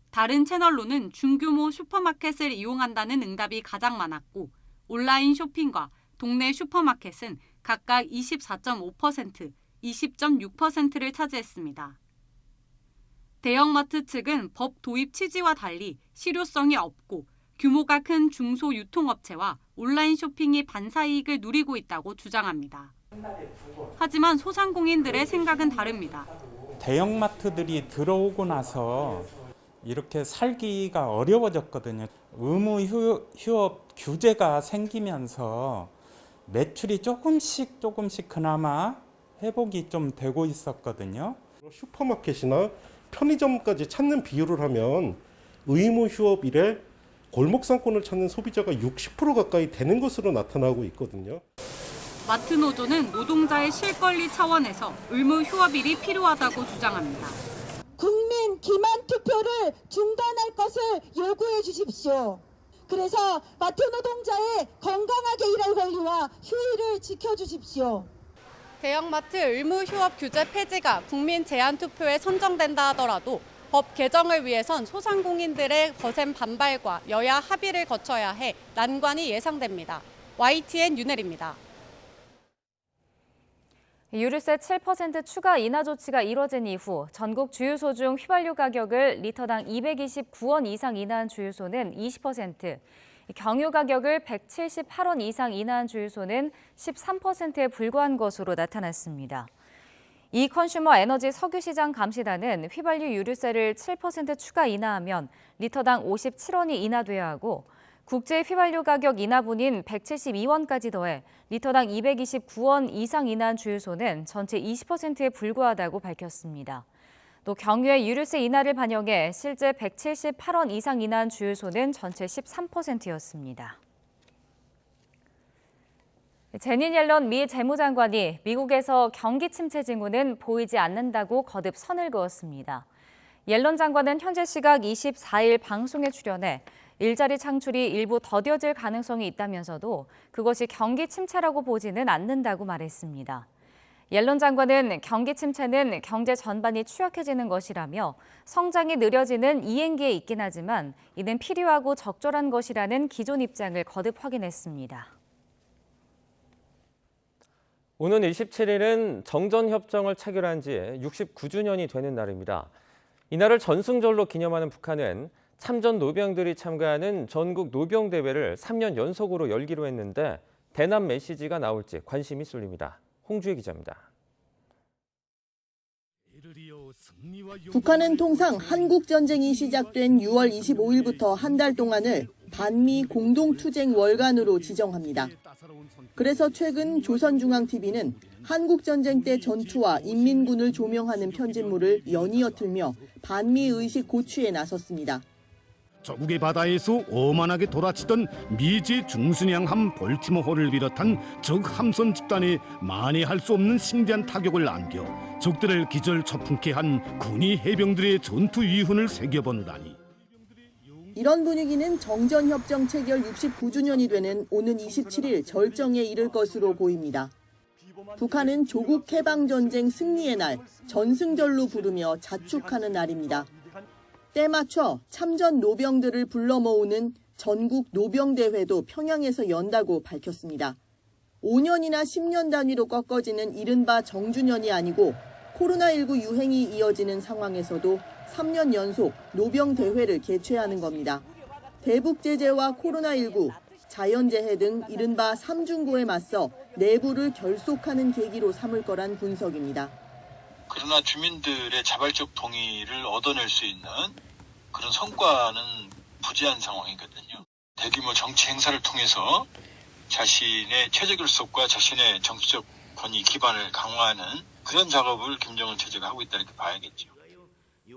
다른 채널로는 중규모 슈퍼마켓을 이용한다는 응답이 가장 많았고 온라인 쇼핑과 동네 슈퍼마켓은 각각 24.5%, 20.6%를 차지했습니다. 대형마트 측은 법 도입 취지와 달리 실효성이 없고 규모가 큰 중소유통업체와 온라인 쇼핑이 반사이익을 누리고 있다고 주장합니다. 하지만 소상공인들의 생각은 다릅니다. 대형마트들이 들어오고 나서 이렇게 살기가 어려워졌거든요. 의무 휴업 규제가 생기면서 매출이 조금씩 그나마 회복이 좀 되고 있었거든요. 슈퍼마켓이나 편의점까지 찾는 비율을 하면 의무 휴업일에 골목 상권을 찾는 소비자가 60% 가까이 되는 것으로 나타나고 있거든요. 마트 노조는 노동자의 실권리 차원에서 의무 휴업일이 필요하다고 주장합니다. 국민 기만 투표를 중단할 것을 요구해 주십시오. 그래서 마트 노동자의 건강하게 일할 권리와 휴일을 지켜주십시오. 대형마트 의무 휴업 규제 폐지가 국민 제한 투표에 선정된다 하더라도 법 개정을 위해선 소상공인들의 거센 반발과 여야 합의를 거쳐야 해 난관이 예상됩니다. YTN 윤혜리입니다. 유류세 7% 추가 인하 조치가 이뤄진 이후 전국 주유소 중 휘발유 가격을 리터당 229원 이상 인하한 주유소는 20%, 경유 가격을 178원 이상 인하한 주유소는 13%에 불과한 것으로 나타났습니다. 이 컨슈머 에너지 석유시장 감시단은 휘발유 유류세를 7% 추가 인하하면 리터당 57원이 인하돼야 하고 국제 휘발유 가격 인하분인 172원까지 더해 리터당 229원 이상 인하한 주유소는 전체 20%에 불과하다고 밝혔습니다. 또 경유의 유류세 인하를 반영해 실제 178원 이상 인하한 주유소는 전체 13%였습니다. 제닛 옐런 미 재무장관이 미국에서 경기 침체 징후는 보이지 않는다고 거듭 선을 그었습니다. 옐런 장관은 현재 시각 24일 방송에 출연해 일자리 창출이 일부 더뎌질 가능성이 있다면서도 그것이 경기 침체라고 보지는 않는다고 말했습니다. 옐런 장관은 경기 침체는 경제 전반이 취약해지는 것이라며 성장이 느려지는 이행기에 있긴 하지만 이는 필요하고 적절한 것이라는 기존 입장을 거듭 확인했습니다. 오는 27일은 정전협정을 체결한 지 69주년이 되는 날입니다. 이날을 전승절로 기념하는 북한은 참전 노병들이 참가하는 전국 노병대회를 3년 연속으로 열기로 했는데 대남 메시지가 나올지 관심이 쏠립니다. 홍주혜 기자입니다. 북한은 통상 한국전쟁이 시작된 6월 25일부터 한 달 동안을 반미 공동투쟁 월간으로 지정합니다. 그래서 최근 조선중앙TV는 한국전쟁 때 전투와 인민군을 조명하는 편집물을 연이어 틀며 반미의식 고취에 나섰습니다. 저국의 바다에서 오만하게 돌아치던 미제 중순양함 볼티모어를 비롯한 적 함선 집단에 만회할 수 없는 심대한 타격을 안겨 적들을 기절초풍케 한 군이 해병들의 전투 위훈을 새겨보느라니. 이런 분위기는 정전협정 체결 69주년이 되는 오는 27일 절정에 이를 것으로 보입니다. 북한은 조국 해방전쟁 승리의 날, 전승절로 부르며 자축하는 날입니다. 때 맞춰 참전 노병들을 불러 모으는 전국 노병대회도 평양에서 연다고 밝혔습니다. 5년이나 10년 단위로 꺾어지는 이른바 정주년이 아니고 코로나19 유행이 이어지는 상황에서도 3년 연속 노병대회를 개최하는 겁니다. 대북 제재와 코로나19, 자연재해 등 이른바 삼중고에 맞서 내부를 결속하는 계기로 삼을 거란 분석입니다. 그러나 주민들의 자발적 동의를 얻어낼 수 있는 그런 성과는 부재한 상황이거든요. 대규모 정치 행사를 통해서 자신의 최저결속과 자신의 정치적 권위 기반을 강화하는 그런 작업을 김정은 체제가 하고 있다 이렇게 봐야겠죠.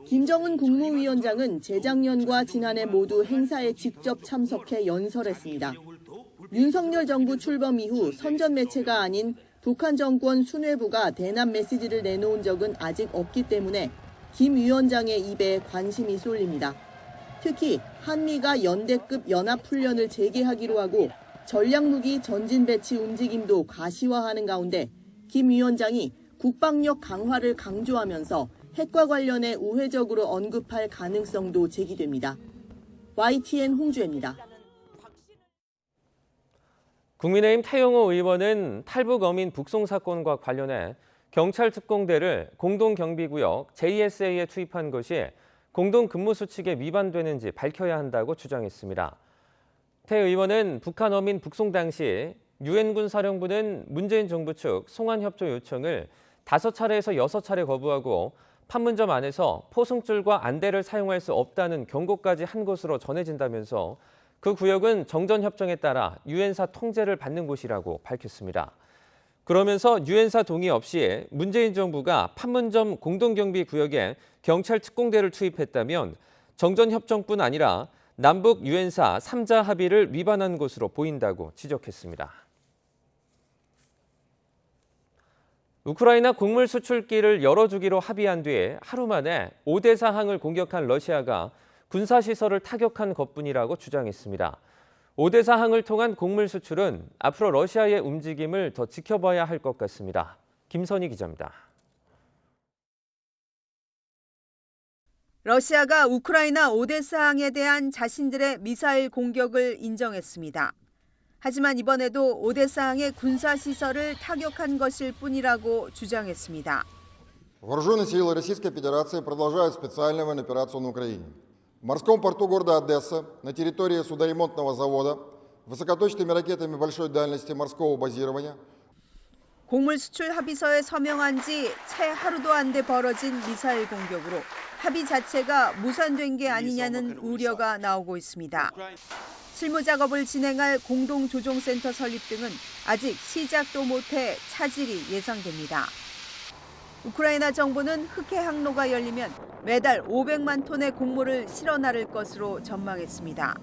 김정은 국무위원장은 재작년과 지난해 모두 행사에 직접 참석해 연설했습니다. 윤석열 정부 출범 이후 선전 매체가 아닌 북한 정권 수뇌부가 대남 메시지를 내놓은 적은 아직 없기 때문에 김 위원장의 입에 관심이 쏠립니다. 특히 한미가 연대급 연합훈련을 재개하기로 하고 전략무기 전진 배치 움직임도 가시화하는 가운데 김 위원장이 국방력 강화를 강조하면서 핵과 관련해 우회적으로 언급할 가능성도 제기됩니다. YTN 홍주혜입니다. 국민의힘 태영호 의원은 탈북 어민 북송 사건과 관련해 경찰 특공대를 공동경비구역 JSA에 투입한 것이 공동근무수칙에 위반되는지 밝혀야 한다고 주장했습니다. 태 의원은 북한 어민 북송 당시 유엔군 사령부는 문재인 정부 측 송환협조 요청을 5차례에서 6차례 거부하고 판문점 안에서 포승줄과 안대를 사용할 수 없다는 경고까지 한 것으로 전해진다면서 그 구역은 정전협정에 따라 유엔사 통제를 받는 곳이라고 밝혔습니다. 그러면서 유엔사 동의 없이 문재인 정부가 판문점 공동경비 구역에 경찰 특공대를 투입했다면 정전협정뿐 아니라 남북 유엔사 3자 합의를 위반한 것으로 보인다고 지적했습니다. 우크라이나 곡물 수출기를 열어주기로 합의한 뒤에 하루 만에 오데사 항을 공격한 러시아가 군사시설을 타격한 것뿐이라고 주장했습니다. 오데사 항을 통한 곡물 수출은 앞으로 러시아의 움직임을 더 지켜봐야 할 것 같습니다. 김선희 기자입니다. 러시아가 우크라이나 오데사 항에 대한 자신들의 미사일 공격을 인정했습니다. 하지만 이번에도 오데사 항의 군사시설을 타격한 것일 뿐이라고 주장했습니다. Вооруженные силы Российской Федерации продолжают специальную военную операцию на Украине. В морском порту города Одесса, на территории судоремонтного завода, высокоточными ракетами большой дальности морского базирования. 곡물 수출 합의서에 서명한 지 채 하루도 안 돼 벌어진 미사일 공격으로 합의 자체가 무산된 게 아니냐는 우려가 나오고 있습니다. 실무 작업을 진행할 공동조종센터 설립 등은 아직 시작도 못해 차질이 예상됩니다. 우크라이나 정부는 흑해 항로가 열리면 매달 500만 톤의 곡물을 실어 나를 것으로 전망했습니다.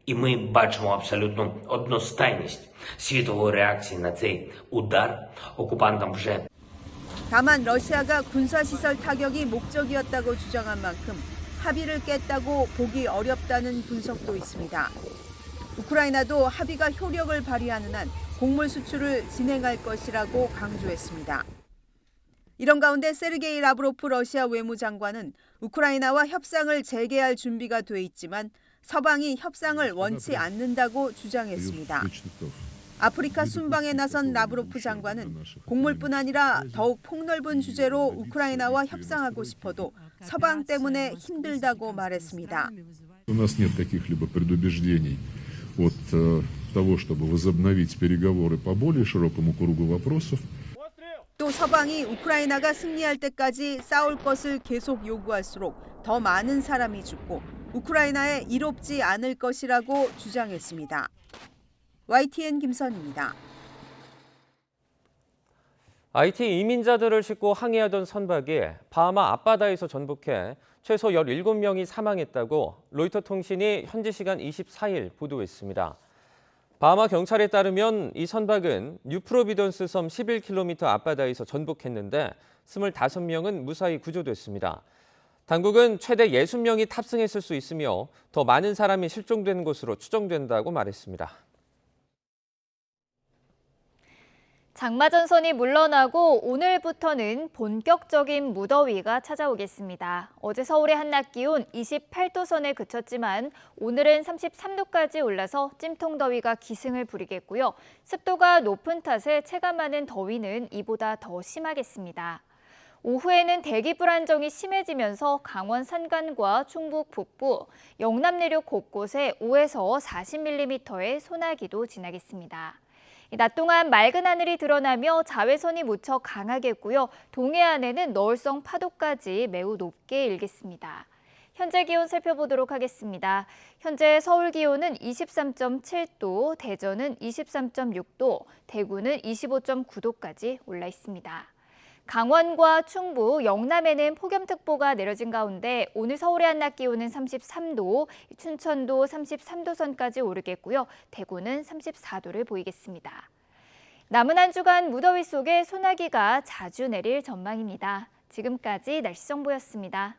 І ми бачимо абсолютно одностайність світової реакції на цей удар окупантам вже. 다만 러시아가 군사시설 타격이 목적이었다고 주장한 만큼 합의를 깼다고 보기 어렵다는 분석도 있습니다. 우크라이나도 합의가 효력을 발휘하는 한 곡물 수출을 진행할 것이라고 강조했습니다. 이런 가운데 세르게이 라브로프 러시아 외무장관은 우크라이나와 협상을 재개할 준비가 돼 있지만 서방이 협상을 원치 않는다고 주장했습니다. 아프리카 순방에 나선 라브로프 장관은 곡물뿐 아니라 더욱 폭넓은 주제로 우크라이나와 협상하고 싶어도 서방 때문에 힘들다고 말했습니다. У нас нет каких-либо предубеждений от того, чтобы возобновить переговоры по более широкому кругу вопросов. 또 서방이 우크라이나가 승리할 때까지 싸울 것을 계속 요구할수록 더 많은 사람이 죽고 우크라이나에 이롭지 않을 것이라고 주장했습니다. YTN 김선입니다. IT 이민자들을 싣고 항해하던 선박이 바하마 앞바다에서 전복해 최소 17명이 사망했다고 로이터 통신이 현지 시간 24일 보도했습니다. 바하마 경찰에 따르면 이 선박은 뉴프로비던스 섬 11km 앞바다에서 전복했는데 25명은 무사히 구조됐습니다. 당국은 최대 60명이 탑승했을 수 있으며 더 많은 사람이 실종된 것으로 추정된다고 말했습니다. 장마전선이 물러나고 오늘부터는 본격적인 무더위가 찾아오겠습니다. 어제 서울의 한낮 기온 28도 선에 그쳤지만 오늘은 33도까지 올라서 찜통더위가 기승을 부리겠고요. 습도가 높은 탓에 체감하는 더위는 이보다 더 심하겠습니다. 오후에는 대기 불안정이 심해지면서 강원 산간과 충북 북부, 영남 내륙 곳곳에 5에서 40mm의 소나기도 지나겠습니다. 낮 동안 맑은 하늘이 드러나며 자외선이 무척 강하겠고요. 동해안에는 너울성 파도까지 매우 높게 일겠습니다. 현재 기온 살펴보도록 하겠습니다. 현재 서울 기온은 23.7도, 대전은 23.6도, 대구는 25.9도까지 올라 있습니다. 강원과 충북, 영남에는 폭염특보가 내려진 가운데 오늘 서울의 한낮 기온은 33도, 춘천도 33도 선까지 오르겠고요. 대구는 34도를 보이겠습니다. 남은 한 주간 무더위 속에 소나기가 자주 내릴 전망입니다. 지금까지 날씨 정보였습니다.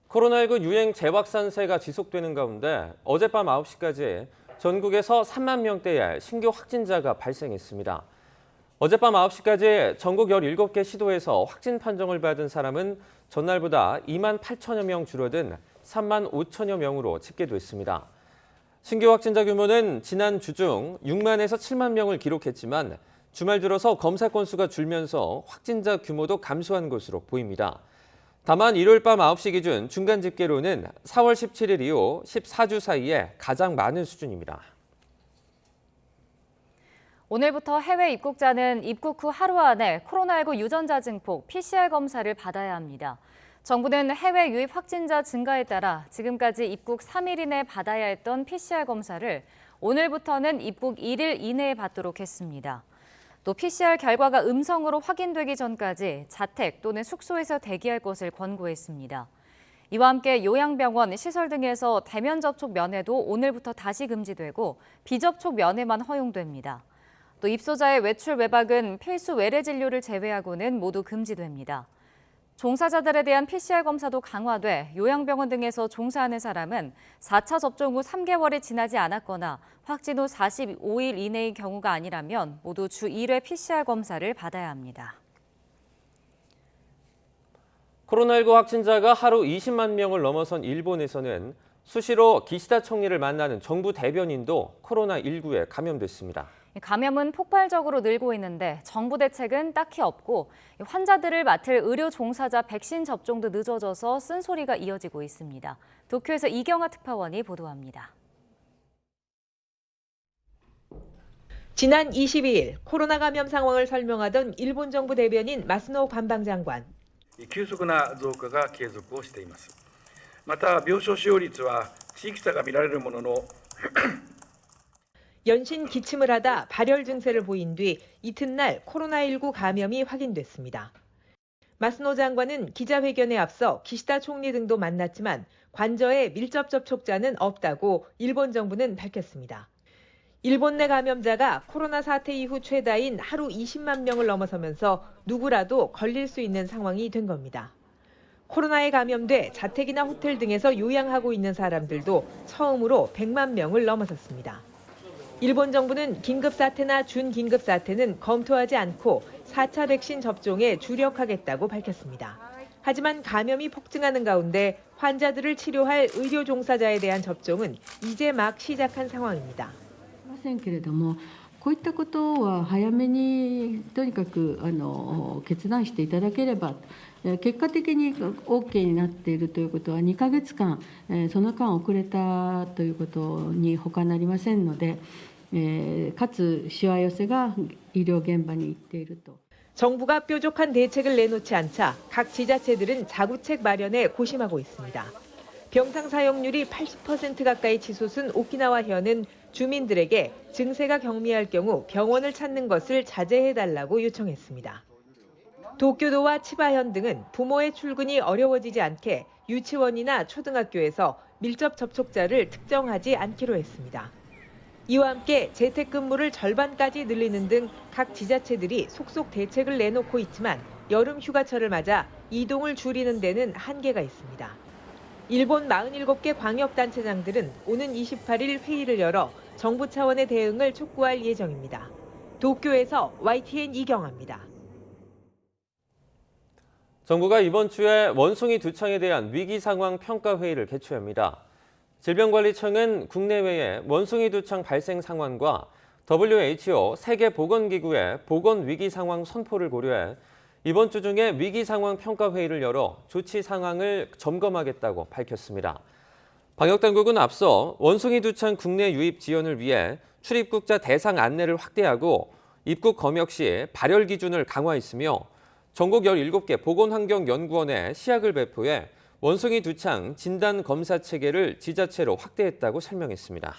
코로나19 유행 재확산세가 지속되는 가운데 어젯밤 9시까지 전국에서 3만 명대의 신규 확진자가 발생했습니다. 어젯밤 9시까지 전국 17개 시도에서 확진 판정을 받은 사람은 전날보다 2만 8천여 명 줄어든 3만 5천여 명으로 집계됐습니다. 신규 확진자 규모는 지난 주 중 6만에서 7만 명을 기록했지만 주말 들어서 검사 건수가 줄면서 확진자 규모도 감소한 것으로 보입니다. 다만 일요일 밤 9시 기준 중간 집계로는 4월 17일 이후 14주 사이에 가장 많은 수준입니다. 오늘부터 해외 입국자는 입국 후 하루 안에 코로나19 유전자 증폭 PCR 검사를 받아야 합니다. 정부는 해외 유입 확진자 증가에 따라 지금까지 입국 3일 이내 받아야 했던 PCR 검사를 오늘부터는 입국 1일 이내에 받도록 했습니다. 또 PCR 결과가 음성으로 확인되기 전까지 자택 또는 숙소에서 대기할 것을 권고했습니다. 이와 함께 요양병원, 시설 등에서 대면 접촉 면회도 오늘부터 다시 금지되고 비접촉 면회만 허용됩니다. 또 입소자의 외출 외박은 필수 외래 진료를 제외하고는 모두 금지됩니다. 종사자들에 대한 PCR 검사도 강화돼 요양병원 등에서 종사하는 사람은 4차 접종 후 3개월이 지나지 않았거나 확진 후 45일 이내의 경우가 아니라면 모두 주 1회 PCR 검사를 받아야 합니다. 코로나19 확진자가 하루 20만 명을 넘어선 일본에서는 수시로 기시다 총리를 만나는 정부 대변인도 코로나19에 감염됐습니다. 감염은 폭발적으로 늘고 있는데 정부 대책은 딱히 없고 환자들을 맡을 의료 종사자 백신 접종도 늦어져서 쓴소리가 이어지고 있습니다. 도쿄에서 이경아 특파원이 보도합니다. 지난 22일 코로나 감염 상황을 설명하던 일본 정부 대변인 마스노 관방장관. 急速な増加が継続をしています。また病床使用率は地域差が見られるものの 연신 기침을 하다 발열 증세를 보인 뒤 이튿날 코로나19 감염이 확인됐습니다. 마스노 장관은 기자회견에 앞서 기시다 총리 등도 만났지만 관저에 밀접 접촉자는 없다고 일본 정부는 밝혔습니다. 일본 내 감염자가 코로나 사태 이후 최다인 하루 20만 명을 넘어서면서 누구라도 걸릴 수 있는 상황이 된 겁니다. 코로나에 감염돼 자택이나 호텔 등에서 요양하고 있는 사람들도 처음으로 100만 명을 넘어섰습니다. 일본 정부는 긴급사태나 준긴급사태는 검토하지 않고 4차 백신 접종에 주력하겠다고 밝혔습니다. 하지만 감염이 폭증하는 가운데 환자들을 치료할 의료 종사자에 대한 접종은 이제 막 시작한 상황입니다. こういったことは早めにとにかく決断していただければ、結果的に OK になっているということは2ヶ月間その間遅れたということに他なりませんので、かつしわ寄せが医療現場に行っていると。 정부가 뾰족한 대책을 내놓지 않자 각 지자체들은 자구책 마련에 고심하고 있습니다. 병상 사용률이 80% 가까이 치솟은 오키나와현은 주민들에게 증세가 경미할 경우 병원을 찾는 것을 자제해달라고 요청했습니다. 도쿄도와 치바현 등은 부모의 출근이 어려워지지 않게 유치원이나 초등학교에서 밀접 접촉자를 특정하지 않기로 했습니다. 이와 함께 재택근무를 절반까지 늘리는 등 각 지자체들이 속속 대책을 내놓고 있지만 여름 휴가철을 맞아 이동을 줄이는 데는 한계가 있습니다. 일본 47개 광역단체장들은 오는 28일 회의를 열어 정부 차원의 대응을 촉구할 예정입니다. 도쿄에서 YTN 이경아입니다. 정부가 이번 주에 원숭이 두창에 대한 위기 상황 평가 회의를 개최합니다. 질병관리청은 국내외의 원숭이 두창 발생 상황과 WHO 세계보건기구의 보건위기 상황 선포를 고려해 이번 주 중에 위기 상황 평가 회의를 열어 조치 상황을 점검하겠다고 밝혔습니다. 방역당국은 앞서 원숭이 두창 국내 유입 지연을 위해 출입국자 대상 안내를 확대하고 입국 검역 시 발열 기준을 강화했으며 전국 17개 보건환경연구원에 시약을 배포해 원숭이 두창 진단 검사 체계를 지자체로 확대했다고 설명했습니다.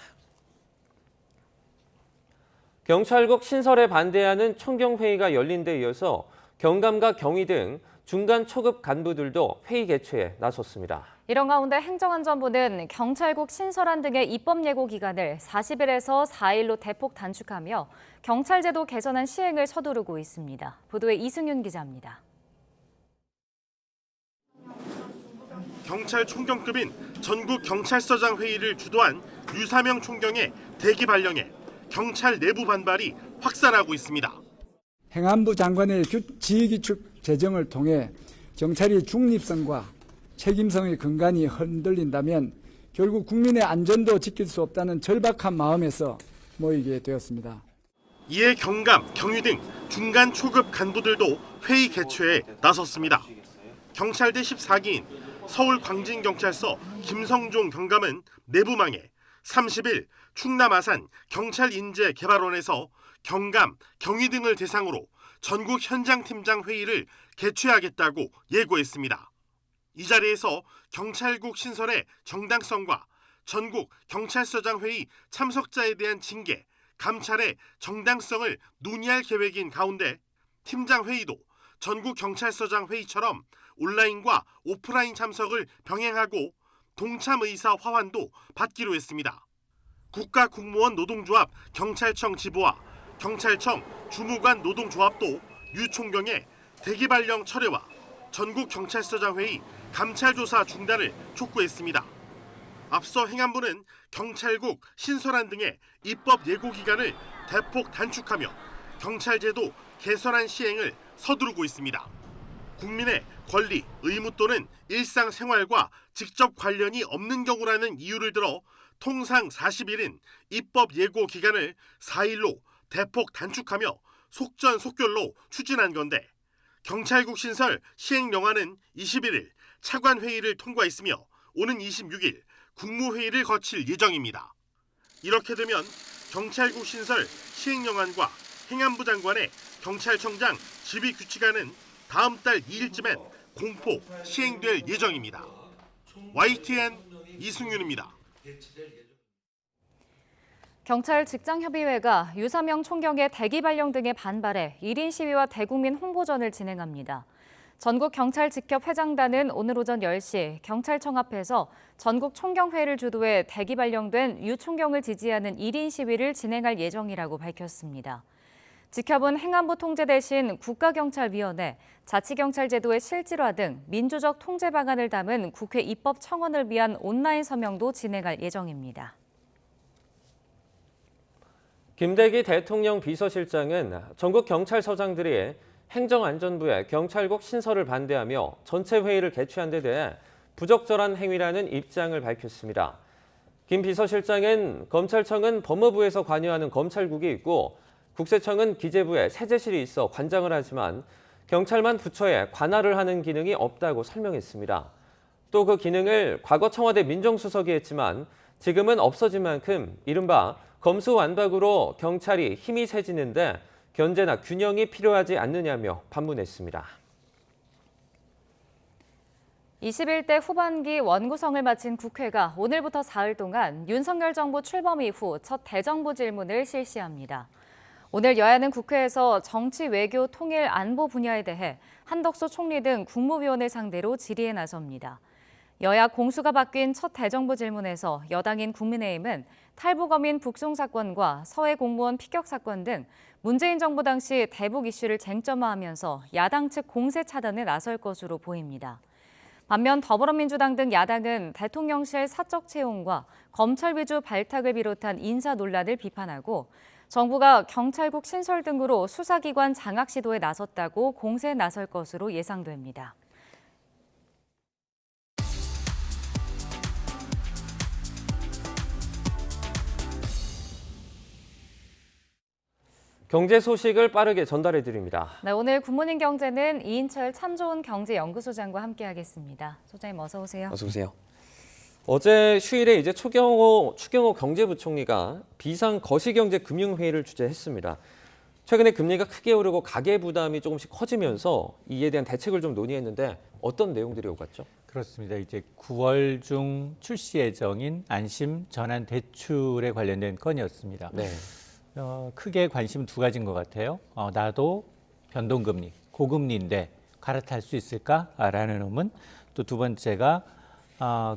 경찰국 신설에 반대하는 총경회의가 열린 데 이어서 경감과 경위 등 중간 초급 간부들도 회의 개최에 나섰습니다. 이런 가운데 행정안전부는 경찰국 신설안 등의 입법 예고 기간을 40일에서 4일로 대폭 단축하며 경찰제도 개선안 시행을 서두르고 있습니다. 보도에 이승윤 기자입니다. 경찰 총경급인 전국 경찰서장 회의를 주도한 유사명 총경의 대기 발령에 경찰 내부 반발이 확산하고 있습니다. 행안부 장관의 지휘기축 제정을 통해 경찰이 중립성과 책임성의 근간이 흔들린다면 결국 국민의 안전도 지킬 수 없다는 절박한 마음에서 모이게 되었습니다. 이에 경감, 경위 등 중간 초급 간부들도 회의 개최에 나섰습니다. 경찰대 14기인 서울 광진경찰서 김성종 경감은 내부망에 30일 충남 아산 경찰인재개발원에서 경감, 경위 등을 대상으로 전국 현장팀장 회의를 개최하겠다고 예고했습니다. 이 자리에서 경찰국 신설의 정당성과 전국 경찰서장 회의 참석자에 대한 징계, 감찰의 정당성을 논의할 계획인 가운데 팀장 회의도 전국 경찰서장 회의처럼 온라인과 오프라인 참석을 병행하고 동참 의사 화환도 받기로 했습니다. 국가공무원 노동조합 경찰청 지부와 경찰청 주무관 노동조합도 유 총경의 대기발령 철회와 전국 경찰서장 회의 감찰조사 중단을 촉구했습니다. 앞서 행안부는 경찰국 신설안 등의 입법 예고 기간을 대폭 단축하며 경찰제도 개선안 시행을 서두르고 있습니다. 국민의 권리, 의무 또는 일상생활과 직접 관련이 없는 경우라는 이유를 들어 통상 40일인 입법 예고 기간을 4일로 대폭 단축하며 속전속결로 추진한 건데 경찰국 신설 시행령안은 21일 차관회의를 통과했으며 오는 26일 국무회의를 거칠 예정입니다. 이렇게 되면 경찰국 신설 시행령안과 행안부 장관의 경찰청장 지휘규칙안은 다음 달 2일쯤엔 공포 시행될 예정입니다. YTN 이승윤입니다. 경찰 직장협의회가 유사명 총경의 대기 발령 등에 반발해 1인 시위와 대국민 홍보전을 진행합니다. 전국경찰직협회장단은 오늘 오전 10시 경찰청 앞에서 전국 총경회를 주도해 대기 발령된 유 총경을 지지하는 1인 시위를 진행할 예정이라고 밝혔습니다. 직협은 행안부 통제 대신 국가경찰위원회, 자치경찰제도의 실질화 등 민주적 통제 방안을 담은 국회 입법 청원을 위한 온라인 서명도 진행할 예정입니다. 김대기 대통령 비서실장은 전국 경찰서장들이 행정안전부의 경찰국 신설을 반대하며 전체 회의를 개최한 데 대해 부적절한 행위라는 입장을 밝혔습니다. 김 비서실장은 검찰청은 법무부에서 관여하는 검찰국이 있고 국세청은 기재부에 세제실이 있어 관장을 하지만 경찰만 부처에 관할을 하는 기능이 없다고 설명했습니다. 또 그 기능을 과거 청와대 민정수석이 했지만 지금은 없어진 만큼 이른바 검수완박으로 경찰이 힘이 세지는데 견제나 균형이 필요하지 않느냐며 반문했습니다. 21대 후반기 원구성을 마친 국회가 오늘부터 사흘 동안 윤석열 정부 출범 이후 첫 대정부 질문을 실시합니다. 오늘 여야는 국회에서 정치, 외교, 통일, 안보 분야에 대해 한덕수 총리 등 국무위원을 상대로 질의에 나섭니다. 여야 공수가 바뀐 첫 대정부 질문에서 여당인 국민의힘은 탈북어민 북송 사건과 서해 공무원 피격 사건 등 문재인 정부 당시 대북 이슈를 쟁점화하면서 야당 측 공세 차단에 나설 것으로 보입니다. 반면 더불어민주당 등 야당은 대통령실 사적 채용과 검찰 위주 발탁을 비롯한 인사 논란을 비판하고 정부가 경찰국 신설 등으로 수사기관 장악 시도에 나섰다고 공세에 나설 것으로 예상됩니다. 경제 소식을 빠르게 전달해 드립니다. 네, 오늘 굿모닝 경제는 이인철 참 좋은 경제연구소장과 함께하겠습니다. 소장님 어서 오세요. 어서 오세요. 어제 휴일에 이제 추경호 경제부총리가 비상 거시경제 금융회의를 주재했습니다. 최근에 금리가 크게 오르고 가계 부담이 조금씩 커지면서 이에 대한 대책을 좀 논의했는데 어떤 내용들이 오갔죠? 그렇습니다. 이제 9월 중 출시 예정인 안심 전환 대출에 관련된 건이었습니다. 네. 크게 관심 두 가지인 것 같아요. 나도 변동금리, 고금리인데 갈아탈 수 있을까라는 의문. 또 두 번째가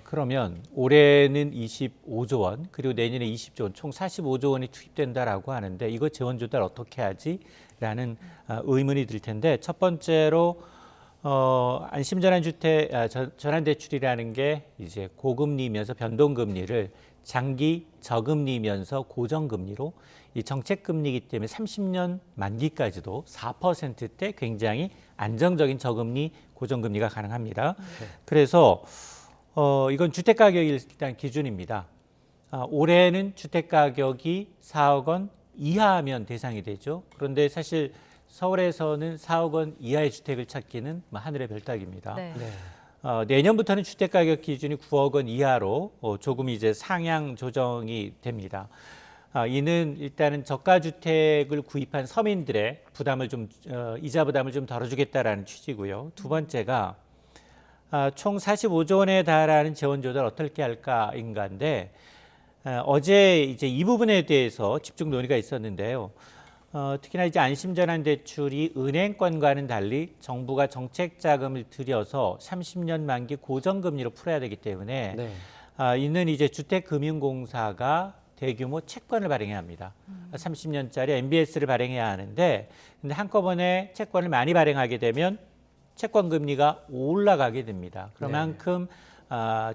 그러면 올해는 25조 원, 그리고 내년에 20조 원, 총 45조 원이 투입된다라고 하는데 이거 재원 조달 어떻게 하지?라는 의문이 들 텐데 첫 번째로 안심전환대출이라는 게 이제 고금리면서 변동금리를 장기 저금리면서 고정금리로 이 정책금리이기 때문에 30년 만기까지도 4%대 굉장히 안정적인 저금리 고정금리가 가능합니다. 그래서 이건 주택가격이 일단 기준입니다. 올해는 주택가격이 4억 원 이하면 대상이 되죠. 그런데 사실 서울에서는 4억 원 이하의 주택을 찾기는 하늘의 별따기입니다. 네. 내년부터는 주택가격 기준이 9억 원 이하로 조금 이제 상향 조정이 됩니다. 이는 일단은 저가주택을 구입한 서민들의 부담을 좀 이자 부담을 좀 덜어주겠다라는 취지고요. 두 번째가 총 45조 원에 달하는 재원 조달 어떻게 할까인가인데 어제 이제 이 부분에 대해서 집중 논의가 있었는데요. 특히나 이제 안심전환대출이 은행권과는 달리 정부가 정책 자금을 들여서 30년 만기 고정금리로 풀어야 되기 때문에 이는 이제 주택금융공사가 대규모 채권을 발행해야 합니다. 30년짜리 MBS를 발행해야 하는데 근데 한꺼번에 채권을 많이 발행하게 되면 채권 금리가 올라가게 됩니다. 그만큼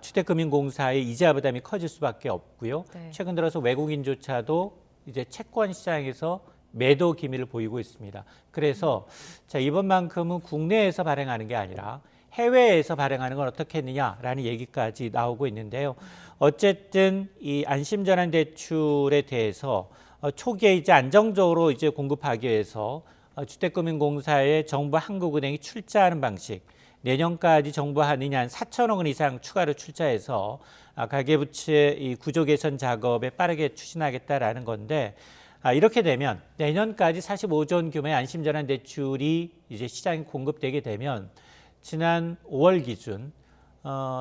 주택금융공사의 이자 부담이 커질 수밖에 없고요. 최근 들어서 외국인조차도 이제 채권 시장에서 매도 기미를 보이고 있습니다. 그래서 자, 이번만큼은 국내에서 발행하는 게 아니라 해외에서 발행하는 건 어떻게 했느냐라는 얘기까지 나오고 있는데요. 어쨌든 이 안심전환대출에 대해서 초기에 이제 안정적으로 이제 공급하기 위해서 주택금융공사에 정부 한국은행이 출자하는 방식, 내년까지 정부가 한 4천억 원 이상 추가로 출자해서 가계부채 이 구조 개선 작업에 빠르게 추진하겠다라는 건데 이렇게 되면 내년까지 45조 원 규모의 안심전환대출이 이제 시장에 공급되게 되면 지난 5월 기준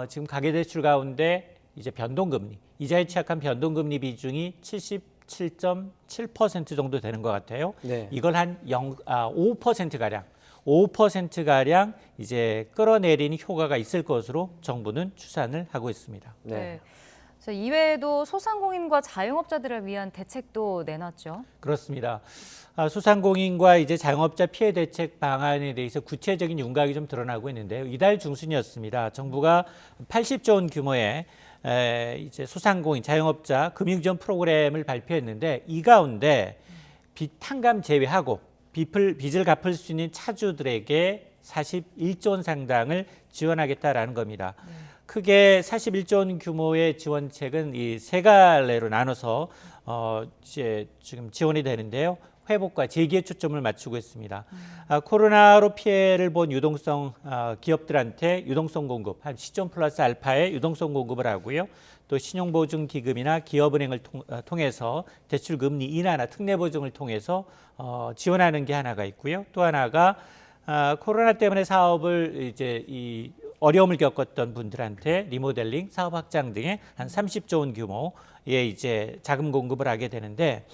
지금 가계대출 가운데 이제 변동금리, 이자에 취약한 변동금리 비중이 77.7% 정도 되는 것 같아요. 이걸 한 5%가량 이제 끌어내리는 효과가 있을 것으로 정부는 추산을 하고 있습니다. 네. 이외에도 소상공인과 자영업자들을 위한 대책도 내놨죠. 그렇습니다. 소상공인과 이제 자영업자 피해 대책 방안에 대해서 구체적인 윤곽이 좀 드러나고 있는데요. 이달 중순이었습니다. 정부가 80조 원 규모의 이제 소상공인, 자영업자 금융지원 프로그램을 발표했는데 이 가운데 빚 탕감 제외하고 빚을 갚을 수 있는 차주들에게 41조 원 상당을 지원하겠다라는 겁니다. 크게 41조 원 규모의 지원책은 이 세 갈래로 나눠서 이제 지금 지원이 되는데요. 회복과 재기에 초점을 맞추고 있습니다. 코로나로 피해를 본 유동성 기업들한테 유동성 공급, 한 시점 플러스 알파의 유동성 공급을 하고요. 또 신용보증기금이나 기업은행을 통해서 대출 금리 인하나 특례 보증을 통해서 지원하는 게 하나가 있고요. 또 하나가 코로나 때문에 사업을 이제 이 어려움을 겪었던 분들한테 리모델링, 사업 확장 등의 한 30조 원 규모의 이제 자금 공급을 하게 되는데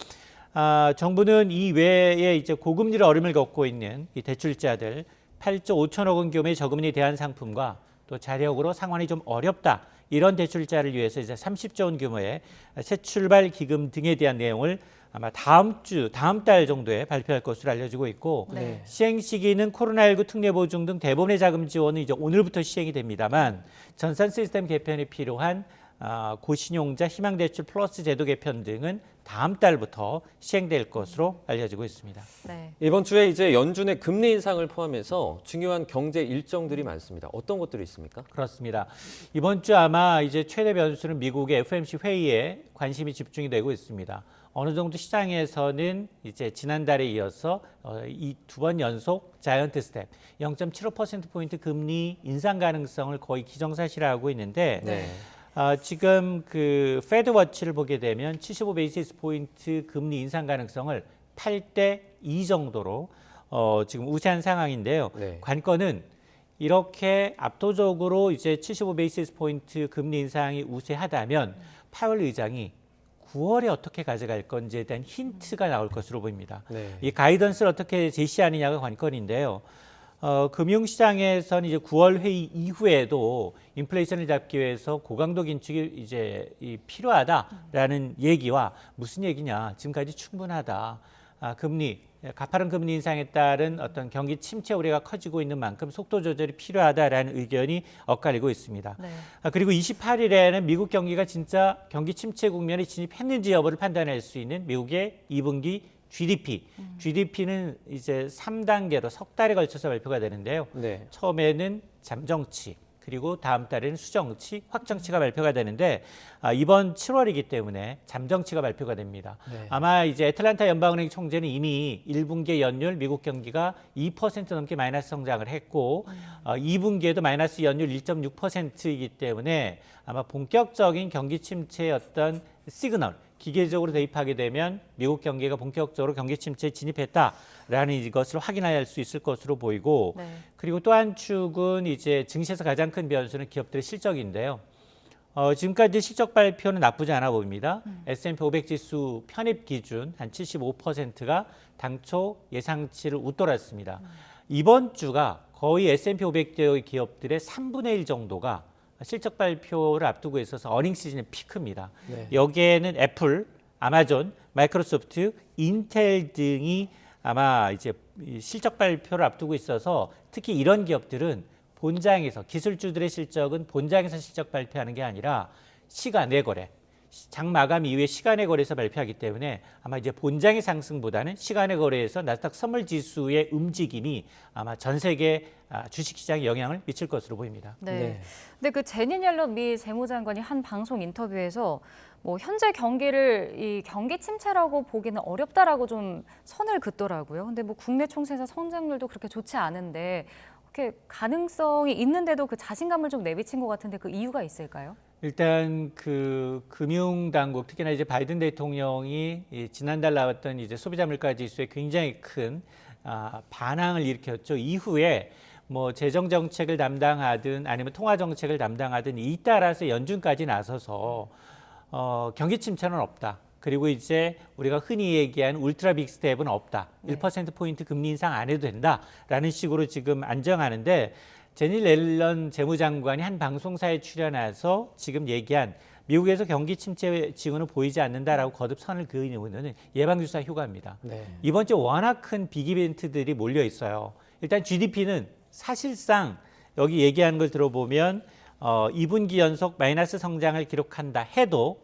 정부는 이 외에 이제 고금리로 어려움을 겪고 있는 이 대출자들 8조 5천억 원 규모의 저금리 대안 상품과 또 자력으로 상환이 좀 어렵다 이런 대출자를 위해서 이제 30조 원 규모의 새 출발 기금 등에 대한 내용을 아마 다음 달 정도에 발표할 것으로 알려지고 있고 시행 시기는 코로나19 특례 보증 등 대부분의 자금 지원은 이제 오늘부터 시행이 됩니다만 전산 시스템 개편이 필요한 고신용자 희망대출 플러스 제도 개편 등은 다음 달부터 시행될 것으로 알려지고 있습니다. 네. 이번 주에 이제 연준의 금리 인상을 포함해서 중요한 경제 일정들이 많습니다. 어떤 것들이 있습니까? 그렇습니다. 이번 주 아마 이제 최대 변수는 미국의 FOMC 회의에 관심이 집중이 되고 있습니다. 어느 정도 시장에서는 이제 지난달에 이어서 이 두 번 연속 자이언트 스텝 0.75%포인트 금리 인상 가능성을 거의 기정사실화하고 있는데 지금 그 페드워치를 보게 되면 75 베이시스 포인트 금리 인상 가능성을 8대 2 정도로 지금 우세한 상황인데요. 관건은 이렇게 압도적으로 이제 75 베이시스 포인트 금리 인상이 우세하다면 파월 의장이 9월에 어떻게 가져갈 건지에 대한 힌트가 나올 것으로 보입니다. 이 가이던스를 어떻게 제시하느냐가 관건인데요. 금융시장에서는 이제 9월 회의 이후에도 인플레이션을 잡기 위해서 고강도 긴축이 이제 필요하다라는 얘기와 무슨 얘기냐? 지금까지 충분하다. 금리 가파른 금리 인상에 따른 어떤 경기 침체 우려가 커지고 있는 만큼 속도 조절이 필요하다라는 의견이 엇갈리고 있습니다. 그리고 28일에는 미국 경기가 진짜 경기 침체 국면에 진입했는지 여부를 판단할 수 있는 미국의 2분기 GDP는 이제 3단계로 석 달에 걸쳐서 발표가 되는데요. 처음에는 잠정치, 그리고 다음 달에는 수정치, 확정치가 발표가 되는데 이번 7월이기 때문에 잠정치가 발표가 됩니다. 아마 이제 애틀란타 연방은행 총재는 이미 1분기 연율 미국 경기가 2% 넘게 마이너스 성장을 했고 2분기에도 마이너스 연율 1.6%이기 때문에 아마 본격적인 경기 침체의 어떤 시그널, 기계적으로 대입하게 되면 미국 경기가 본격적으로 경기 침체에 진입했다라는 이것을 확인할 수 있을 것으로 보이고 그리고 또 한 축은 이제 증시에서 가장 큰 변수는 기업들의 실적인데요. 지금까지 실적 발표는 나쁘지 않아 보입니다. S&P 500 지수 편입 기준 한 75%가 당초 예상치를 웃돌았습니다. 이번 주가 거의 S&P 500대 기업들의 3분의 1 정도가 실적 발표를 앞두고 있어서 어닝 시즌의 피크입니다. 여기에는 애플, 아마존, 마이크로소프트, 인텔 등이 아마 이제 실적 발표를 앞두고 있어서 특히 이런 기업들은 본장에서 기술주들의 실적은 본장에서 실적 발표하는 게 아니라 시간외 거래, 장 마감 이후에 시간외 거래에서 발표하기 때문에 아마 이제 본장의 상승보다는 시간외 거래에서 나스닥 선물 지수의 움직임이 아마 전 세계 주식시장에 영향을 미칠 것으로 보입니다. 근데 그 제닛 옐런 미 재무장관이 한 방송 인터뷰에서 뭐 현재 경기를 이 경기 침체라고 보기는 어렵다라고 좀 선을 긋더라고요. 근데 뭐 국내 총생산 성장률도 그렇게 좋지 않은데 이렇게 가능성이 있는데도 그 자신감을 좀 내비친 것 같은데 그 이유가 있을까요? 일단 그 금융당국 특히나 이제 바이든 대통령이 지난달 나왔던 이제 소비자 물가 지수에 굉장히 큰 반항을 일으켰죠. 이후에 뭐 재정 정책을 담당하든 아니면 통화 정책을 담당하든 잇따라서 연준까지 나서서 경기 침체는 없다. 그리고 이제 우리가 흔히 얘기하는 울트라 빅 스텝은 없다. 1%포인트 금리 인상 안 해도 된다라는 식으로 지금 안정하는데 제닛 옐런 재무장관이 한 방송사에 출연해서 지금 얘기한 미국에서 경기 침체 징후는 보이지 않는다라고 거듭 선을 그은 이유는 예방주사 휴가입니다. 이번 주 워낙 큰 빅 이벤트들이 몰려 있어요. 일단 GDP는 사실상 여기 얘기하는 걸 들어보면 2분기 연속 마이너스 성장을 기록한다 해도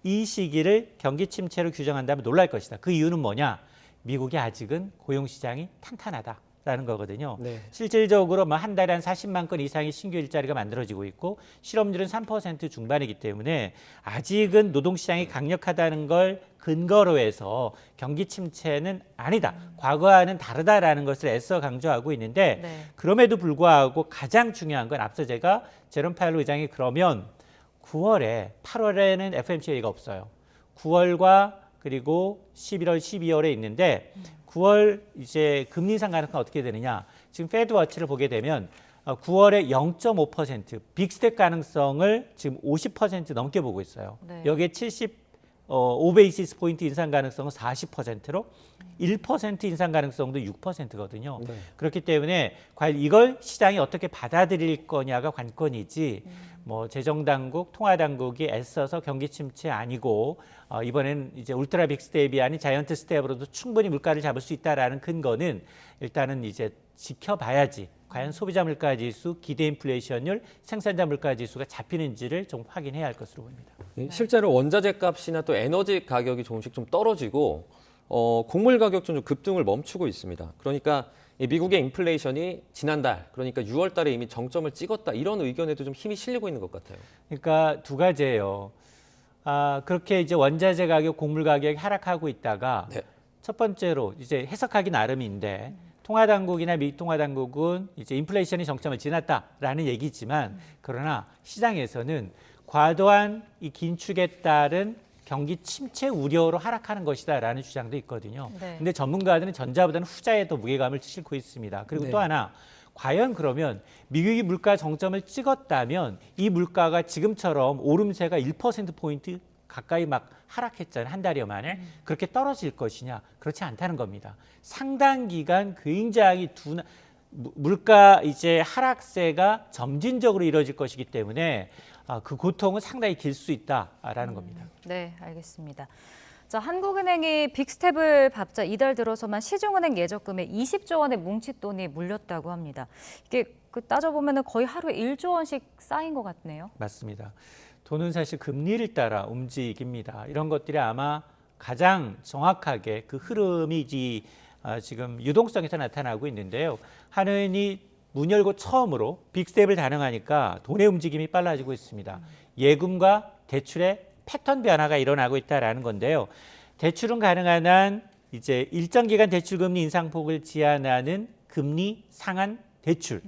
이 시기를 경기 침체로 규정한다면 놀랄 것이다. 그 이유는 뭐냐? 미국이 아직은 고용시장이 탄탄하다라는 거거든요. 실질적으로 뭐 한 달에 한 40만 건 이상의 신규 일자리가 만들어지고 있고 실업률은 3% 중반이기 때문에 아직은 노동시장이 강력하다는 걸 근거로 해서 경기 침체는 아니다. 과거와는 다르다라는 것을 애써 강조하고 있는데 그럼에도 불구하고 가장 중요한 건 앞서 제가 제롬 파웰 의장이 그러면 9월에 8월에는 FOMC 회의가 없어요. 9월과 그리고 11월, 12월에 있는데 9월 이제 금리 인상 가능성이 어떻게 되느냐. 지금 페드워치를 보게 되면 9월에 0.5% 빅스텝 가능성을 지금 50% 넘게 보고 있어요. 여기에 75베이시스 포인트 인상 가능성은 40%로 1% 인상 가능성도 6%거든요. 그렇기 때문에 과연 이걸 시장이 어떻게 받아들일 거냐가 관건이지 뭐 재정당국, 통화당국이 애써서 경기 침체 아니고 이번엔 이제 울트라 빅 스텝이 아닌 자이언트 스텝으로도 충분히 물가를 잡을 수 있다라는 근거는 일단은 이제 지켜봐야지 과연 소비자 물가 지수, 기대 인플레이션율, 생산자 물가 지수가 잡히는지를 좀 확인해야 할 것으로 보입니다. 실제로 원자재 값이나 또 에너지 가격이 조금씩 좀 떨어지고 곡물 가격 좀 급등을 멈추고 있습니다. 그러니까 미국의 인플레이션이 지난달, 그러니까 6월 달에 이미 정점을 찍었다. 이런 의견에도 좀 힘이 실리고 있는 것 같아요. 그러니까 두 가지예요. 그렇게 이제 원자재 가격, 곡물 가격이 하락하고 있다가 첫 번째로 이제 해석하기 나름인데 통화당국이나 미 통화당국은 이제 인플레이션이 정점을 지났다라는 얘기지만 그러나 시장에서는 과도한 이 긴축에 따른 경기 침체 우려로 하락하는 것이다라는 주장도 있거든요. 근데 전문가들은 전자보다는 후자에 더 무게감을 싣고 있습니다. 그리고 또 하나 과연 그러면 미국이 물가 정점을 찍었다면 이 물가가 지금처럼 오름세가 1%포인트 가까이 막 하락했잖아요. 한 달여 만에. 그렇게 떨어질 것이냐? 그렇지 않다는 겁니다. 상당 기간 굉장히 물가 이제 하락세가 점진적으로 이루어질 것이기 때문에 그 고통은 상당히 길 수 있다라는 겁니다. 네, 알겠습니다. 자, 한국은행이 빅스텝을 밟자 이달 들어서만 시중은행 예적금에 20조 원의 뭉칫돈이 물렸다고 합니다. 이게 따져보면 거의 하루에 1조 원씩 쌓인 것 같네요. 맞습니다. 돈은 사실 금리를 따라 움직입니다. 이런 것들이 아마 가장 정확하게 그 흐름이 지금 유동성에서 나타나고 있는데요. 한은이 문 열고 처음으로 빅스텝을 단행하니까 돈의 움직임이 빨라지고 있습니다. 예금과 대출의 패턴 변화가 일어나고 있다라는 건데요. 대출은 가능한 한 이제 일정 기간 대출 금리 인상폭을 제한하는 금리 상한 대출.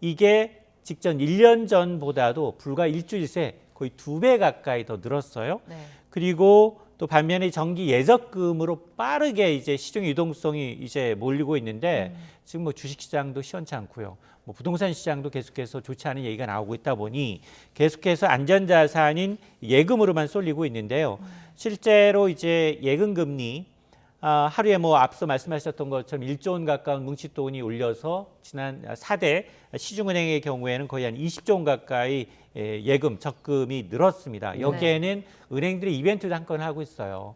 이게 직전 1년 전보다도 불과 일주일 새 거의 2배 가까이 더 늘었어요. 그리고 또 반면에 정기 예적금으로 빠르게 이제 시중 유동성이 이제 몰리고 있는데 지금 뭐 주식시장도 시원치 않고요. 뭐 부동산 시장도 계속해서 좋지 않은 얘기가 나오고 있다 보니 계속해서 안전자산인 예금으로만 쏠리고 있는데요. 실제로 이제 예금 금리 하루에 뭐 앞서 말씀하셨던 것처럼 1조 원 가까운 뭉칫돈이 올려서 지난 4대 시중은행의 경우에는 거의 한 20조 원 가까이 예금, 적금이 늘었습니다. 여기에는 은행들이 이벤트도 한 건 하고 있어요.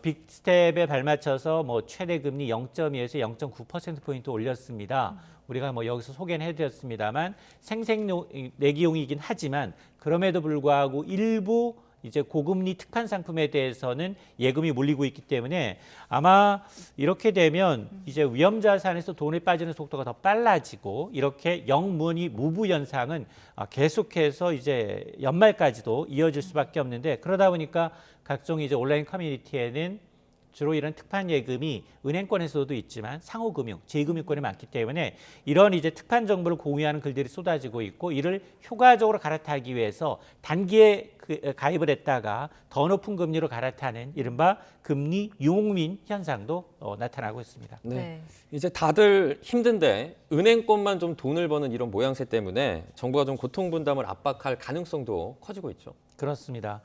빅스텝에 발맞춰서 뭐 최대 금리 0.2에서 0.9%포인트 올렸습니다. 우리가 뭐 여기서 소개는 해드렸습니다만 생색내기용이긴 하지만 그럼에도 불구하고 일부 이제 고금리 특판 상품에 대해서는 예금이 몰리고 있기 때문에 아마 이렇게 되면 이제 위험자산에서 돈이 빠지는 속도가 더 빨라지고 이렇게 영문이 무부 현상은 계속해서 이제 연말까지도 이어질 수밖에 없는데 그러다 보니까 각종 이제 온라인 커뮤니티에는 주로 이런 특판 예금이 은행권에서도 있지만 상호금융, 제2금융권에 많기 때문에 이런 이제 특판 정보를 공유하는 글들이 쏟아지고 있고 이를 효과적으로 갈아타기 위해서 단기에 가입을 했다가 더 높은 금리로 갈아타는 이른바 금리 유목민 현상도 나타나고 있습니다. 네. 이제 다들 힘든데 은행권만 좀 돈을 버는 이런 모양새 때문에 정부가 좀 고통 분담을 압박할 가능성도 커지고 있죠. 그렇습니다.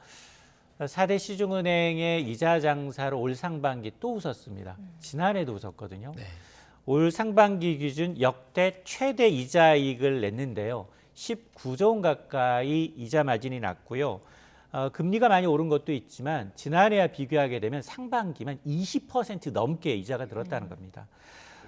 4대 시중은행의 이자 장사로 올 상반기 또 웃었습니다. 지난해도 웃었거든요. 올 상반기 기준 역대 최대 이자이익을 냈는데요. 19조 원 가까이 이자 마진이 났고요. 금리가 많이 오른 것도 있지만 지난해와 비교하게 되면 상반기만 20% 넘게 이자가 늘었다는 겁니다.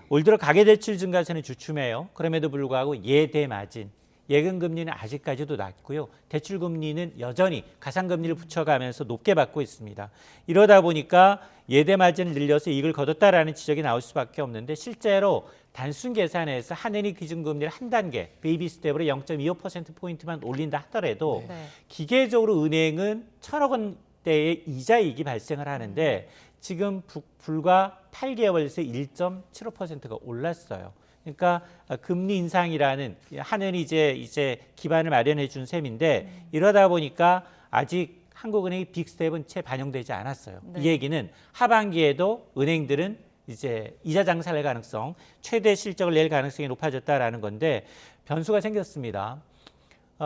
올 들어 가계대출 증가세는 주춤해요. 그럼에도 불구하고 예대 마진, 예금 금리는 아직까지도 낮고요. 대출 금리는 여전히 가상금리를 붙여가면서 높게 받고 있습니다. 이러다 보니까 예대 마진을 늘려서 이익을 거뒀다라는 지적이 나올 수밖에 없는데 실제로 단순 계산에서 한은이 기준금리를 한 단계 베이비 스텝으로 0.25%포인트만 올린다 하더라도 기계적으로 은행은 1,000억 원대의 이자이익이 발생을 하는데 지금 불과 8개월 새 1.75%가 올랐어요. 그러니까 금리 인상이라는 한은이 이제 기반을 마련해 준 셈인데 이러다 보니까 아직 한국은행의 빅스텝은 채 반영되지 않았어요. 이 얘기는 하반기에도 은행들은 이제 이자 장사를 할 가능성, 최대 실적을 낼 가능성이 높아졌다라는 건데 변수가 생겼습니다.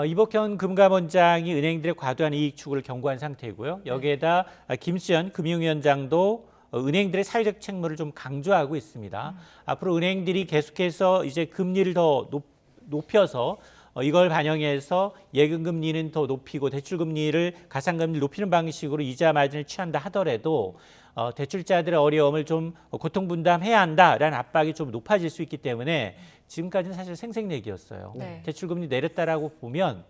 이복현 금감원장이 은행들의 과도한 이익 추구를 경고한 상태이고요. 여기에다 김수현 금융위원장도 은행들의 사회적 책무를 좀 강조하고 있습니다. 앞으로 은행들이 계속해서 이제 금리를 더 높여서 이걸 반영해서 예금 금리는 더 높이고 대출 금리를 가상금리를 높이는 방식으로 이자 마진을 취한다 하더라도 대출자들의 어려움을 좀 고통 분담해야 한다라는 압박이 좀 높아질 수 있기 때문에 지금까지는 사실 생색내기였어요. 네. 대출금리 내렸다라고 보면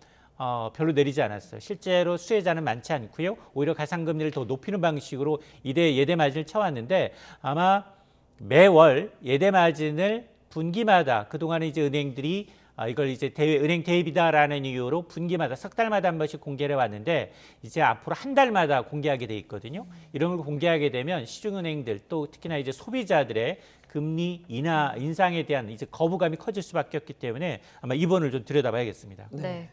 별로 내리지 않았어요. 실제로 수혜자는 많지 않고요. 오히려 가상금리를 더 높이는 방식으로 예대 마진을 쳐왔는데 아마 매월 예대 마진을 분기마다 그동안에 이제 은행들이 이걸 이제 은행 대입이다라는 이유로 분기마다 석 달마다 한 번씩 공개를 해왔는데 이제 앞으로 한 달마다 공개하게 돼 있거든요. 이런 걸 공개하게 되면 시중은행들 또 특히나 이제 소비자들의 금리 인상에 대한 이제 거부감이 커질 수밖에 없기 때문에 아마 이 부분을 좀 들여다봐야겠습니다. 네.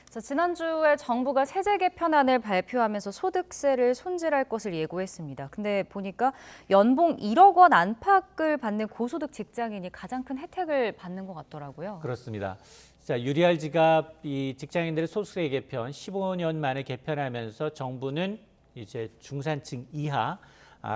자, 지난주에 정부가 세제 개편안을 발표하면서 소득세를 손질할 것을 예고했습니다. 근데 보니까 연봉 1억 원 안팎을 받는 고소득 직장인이 가장 큰 혜택을 받는 것 같더라고요. 그렇습니다. 자, 유리알 지갑 이 직장인들의 소득세 개편 15년 만에 개편하면서 정부는 이제 중산층 이하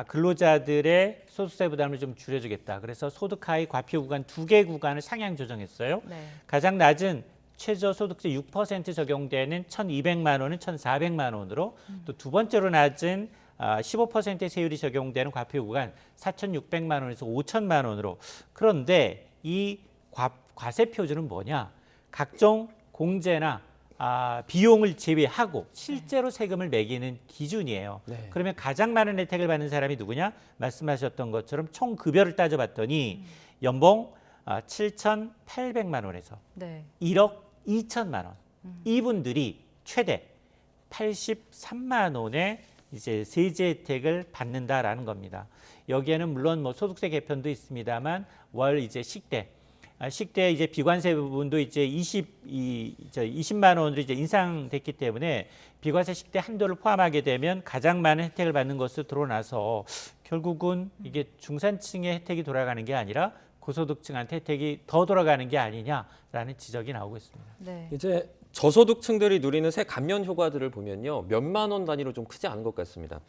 근로자들의 소득세 부담을 좀 줄여주겠다. 그래서 소득 하위 과표 구간 2개 구간을 상향 조정했어요. 네. 가장 낮은 최저소득세 6% 적용되는 1,200만 원은 1,400만 원으로 또 두 번째로 낮은 15% 세율이 적용되는 과표 구간 4,600만 원에서 5,000만 원으로. 그런데 이 과세 표준은 뭐냐? 각종 공제나 비용을 제외하고 실제로 세금을 매기는 기준이에요. 네. 그러면 가장 많은 혜택을 받는 사람이 누구냐? 말씀하셨던 것처럼 총 급여를 따져봤더니 연봉 7,800만 원에서 네. 1억 2천만 원. 이분들이 최대 83만 원의 이제 세제 혜택을 받는다라는 겁니다. 여기에는 물론 뭐 소득세 개편도 있습니다만 월 이제 식대 이제 비관세 부분도 이제 20만 원으로 이제 인상됐기 때문에 비과세 식대 한도를 포함하게 되면 가장 많은 혜택을 받는 것으로 드러나서 결국은 이게 중산층의 혜택이 돌아가는 게 아니라 고소득층한테 혜택이 더 돌아가는 게 아니냐라는 지적이 나오고 있습니다. 네. 이제 저소득층들이 누리는 세 감면 효과들을 보면요. 몇만 원 단위로 좀 크지 않은 것 같습니다.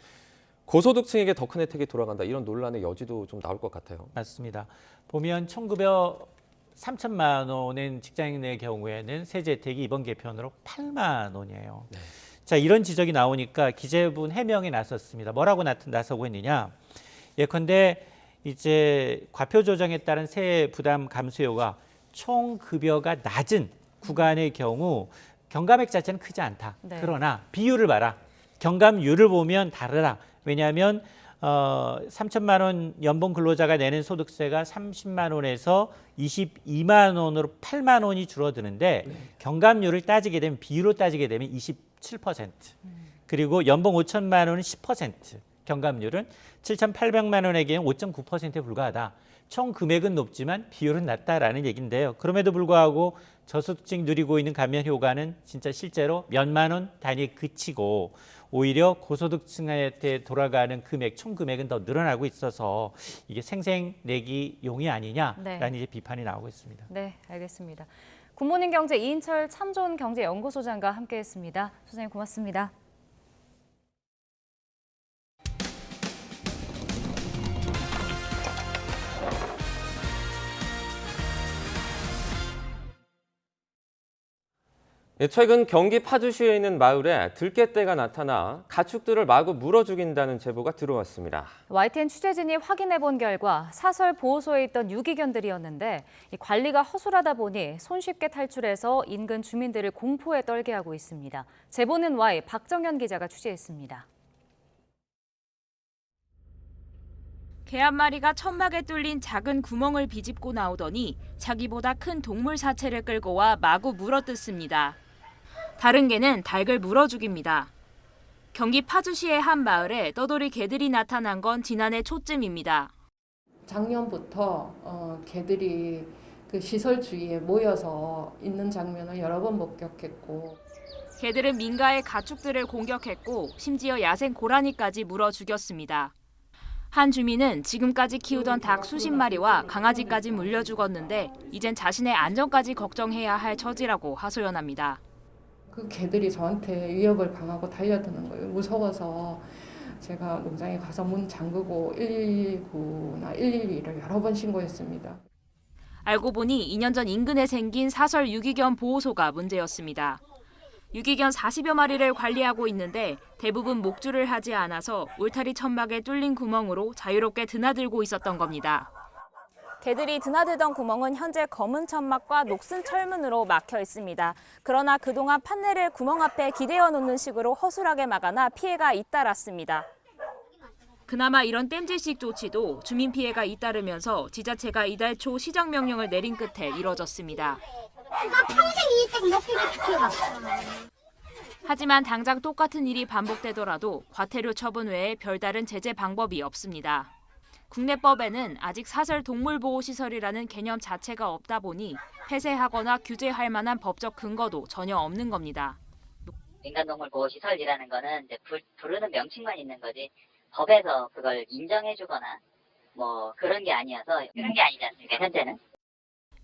고소득층에게 더 큰 혜택이 돌아간다. 이런 논란의 여지도 좀 나올 것 같아요. 맞습니다. 보면 총급여 3천만 원인 직장인의 경우에는 세제 혜택이 이번 개편으로 8만 원이에요. 네. 자, 이런 지적이 나오니까 기재부는 해명에 나섰습니다. 뭐라고 나서고 있느냐? 예컨대 이제 과표 조정에 따른 세액 부담 감소효가 총 급여가 낮은 구간의 경우 경감액 자체는 크지 않다. 네. 그러나 비율을 봐라. 경감률을 보면 다르다. 왜냐하면 3천만 원 연봉 근로자가 내는 소득세가 30만 원에서 22만 원으로 8만 원이 줄어드는데 경감률을 따지게 되면 비율로 따지게 되면 27%. 그리고 연봉 5천만 원은 10%. 경감률은 7,800만 원에게는 5.9%에 불과하다. 총 금액은 높지만 비율은 낮다라는 얘기인데요. 그럼에도 불구하고 저소득층이 누리고 있는 감면 효과는 진짜 실제로 몇만 원 단위에 그치고 오히려 고소득층한테 돌아가는 금액, 총 금액은 더 늘어나고 있어서 이게 생색내기용이 아니냐라는 이제 비판이 나오고 있습니다. 네, 알겠습니다. 굿모닝 경제 이인철 참좋은 경제연구소장과 함께했습니다. 소장님 고맙습니다. 최근 경기 파주시에 있는 마을에 들깨떼가 나타나 가축들을 마구 물어 죽인다는 제보가 들어왔습니다. YTN 취재진이 확인해본 결과 사설 보호소에 있던 유기견들이었는데 관리가 허술하다 보니 손쉽게 탈출해서 인근 주민들을 공포에 떨게 하고 있습니다. 제보는 Y 박정현 기자가 취재했습니다. 개 한 마리가 천막에 뚫린 작은 구멍을 비집고 나오더니 자기보다 큰 동물 사체를 끌고 와 마구 물어뜯습니다. 다른 개는 닭을 물어 죽입니다. 경기 파주시의 한 마을에 떠돌이 개들이 나타난 건 지난해 초쯤입니다. 작년부터 개들이 그 시설 주위에 모여서 있는 장면을 여러 번 목격했고 개들은 민가의 가축들을 공격했고 심지어 야생 고라니까지 물어 죽였습니다. 한 주민은 지금까지 키우던 닭 수십 마리와 강아지까지 물려 죽었는데 이젠 자신의 안전까지 걱정해야 할 처지라고 하소연합니다. 그 개들이 저한테 위협을 강하고 달려드는 거예요. 무서워서 제가 농장에 가서 문 잠그고 119나 112를 여러 번 신고했습니다. 알고 보니 2년 전 인근에 생긴 사설 유기견 보호소가 문제였습니다. 유기견 40여 마리를 관리하고 있는데 대부분 목줄을 하지 않아서 울타리 천막에 뚫린 구멍으로 자유롭게 드나들고 있었던 겁니다. 개들이 드나들던 구멍은 현재 검은 천막과 녹슨 철문으로 막혀 있습니다. 그러나 그동안 판넬을 구멍 앞에 기대어 놓는 식으로 허술하게 막아놔 피해가 잇따랐습니다. 그나마 이런 땜질식 조치도 주민 피해가 잇따르면서 지자체가 이달 초 시정 명령을 내린 끝에 이뤄졌습니다. 하지만 당장 똑같은 일이 반복되더라도 과태료 처분 외에 별다른 제재 방법이 없습니다. 국내법에는 아직 사설 동물보호시설이라는 개념 자체가 없다 보니 폐쇄하거나 규제할 만한 법적 근거도 전혀 없는 겁니다. 민간동물보호시설이라는 거는 이제 부르는 명칭만 있는 거지 법에서 그걸 인정해주거나 뭐 그런 게 아니지 않습니까, 현재는?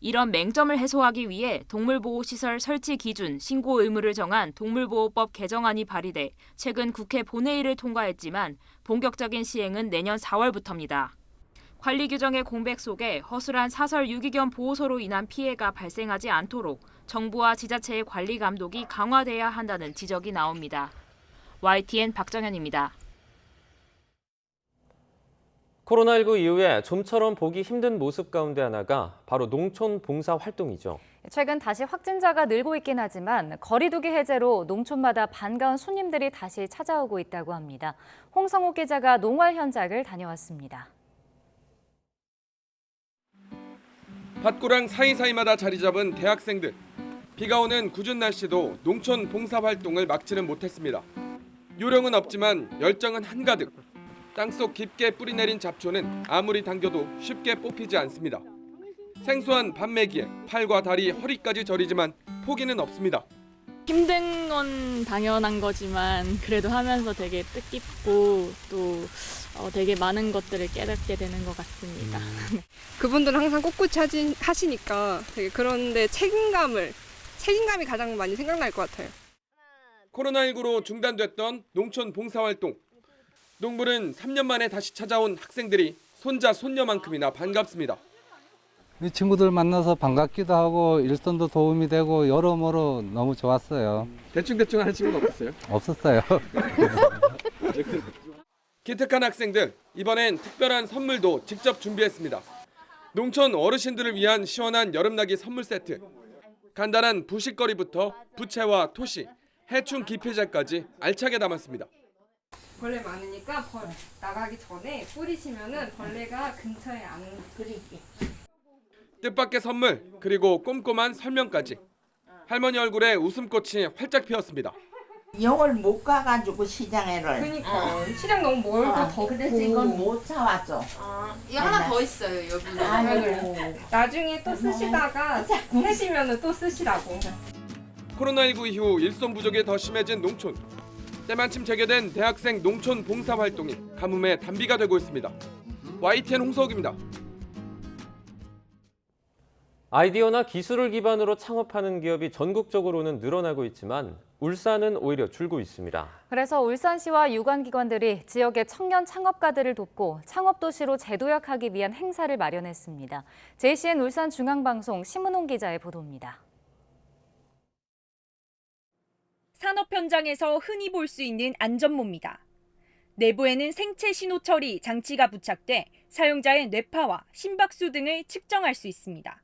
이런 맹점을 해소하기 위해 동물보호시설 설치 기준, 신고 의무를 정한 동물보호법 개정안이 발의돼 최근 국회 본회의를 통과했지만 본격적인 시행은 내년 4월부터입니다. 관리 규정의 공백 속에 허술한 사설 유기견 보호소로 인한 피해가 발생하지 않도록 정부와 지자체의 관리 감독이 강화돼야 한다는 지적이 나옵니다. YTN 박정현입니다. 코로나19 이후에 좀처럼 보기 힘든 모습 가운데 하나가 바로 농촌 봉사 활동이죠. 최근 다시 확진자가 늘고 있긴 하지만 거리두기 해제로 농촌마다 반가운 손님들이 다시 찾아오고 있다고 합니다. 홍성욱 기자가 농활 현장을 다녀왔습니다. 밭고랑 사이사이마다 자리 잡은 대학생들. 비가 오는 궂은 날씨도 농촌 봉사 활동을 막지는 못했습니다. 요령은 없지만 열정은 한가득. 땅속 깊게 뿌리내린 잡초는 아무리 당겨도 쉽게 뽑히지 않습니다. 생소한 밤매기에 팔과 다리, 허리까지 저리지만 포기는 없습니다. 힘든 건 당연한 거지만 그래도 하면서 되게 뜻깊고 또 되게 많은 것들을 깨닫게 되는 것 같습니다. 그분들은 항상 꿋꿋이 하시니까 되게 그런데 책임감이 가장 많이 생각날 것 같아요. 코로나19로 중단됐던 농촌 봉사활동. 농부는 3년 만에 다시 찾아온 학생들이 손자, 손녀만큼이나 반갑습니다. 이 친구들 만나서 반갑기도 하고 일손도 도움이 되고 여러모로 너무 좋았어요. 대충 하는 친구는 없었어요? 없었어요. 기특한 학생들, 이번엔 특별한 선물도 직접 준비했습니다. 농촌 어르신들을 위한 시원한 여름나기 선물 세트. 간단한 부식거리부터 부채와 토시, 해충 기피제까지 알차게 담았습니다. 벌레 많으니까 나가기 전에 뿌리시면은 벌레가 근처에 안 그리게. 뜻밖의 선물, 그리고 꼼꼼한 설명까지. 할머니 얼굴에 웃음꽃이 활짝 피었습니다. 영월 못 가가지고 시장에를. 그러니까 시장 너무 멀고 덥고. 그래서 이건 못 사왔어. 이거 하나 더 있어요 여기. 나중에 또 쓰시다가 해지면은 또 쓰시라고. 코로나19 이후 일손 부족이 더 심해진 농촌. 때마침 재개된 대학생 농촌 봉사 활동이 가뭄의 단비가 되고 있습니다. YTN 홍석입니다. 아이디어나 기술을 기반으로 창업하는 기업이 전국적으로는 늘어나고 있지만 울산은 오히려 줄고 있습니다. 그래서 울산시와 유관기관들이 지역의 청년 창업가들을 돕고 창업도시로 재도약하기 위한 행사를 마련했습니다. JCN 울산중앙방송 심은홍 기자의 보도입니다. 산업 현장에서 흔히 볼 수 있는 안전모입니다. 내부에는 생체 신호 처리 장치가 부착돼 사용자의 뇌파와 심박수 등을 측정할 수 있습니다.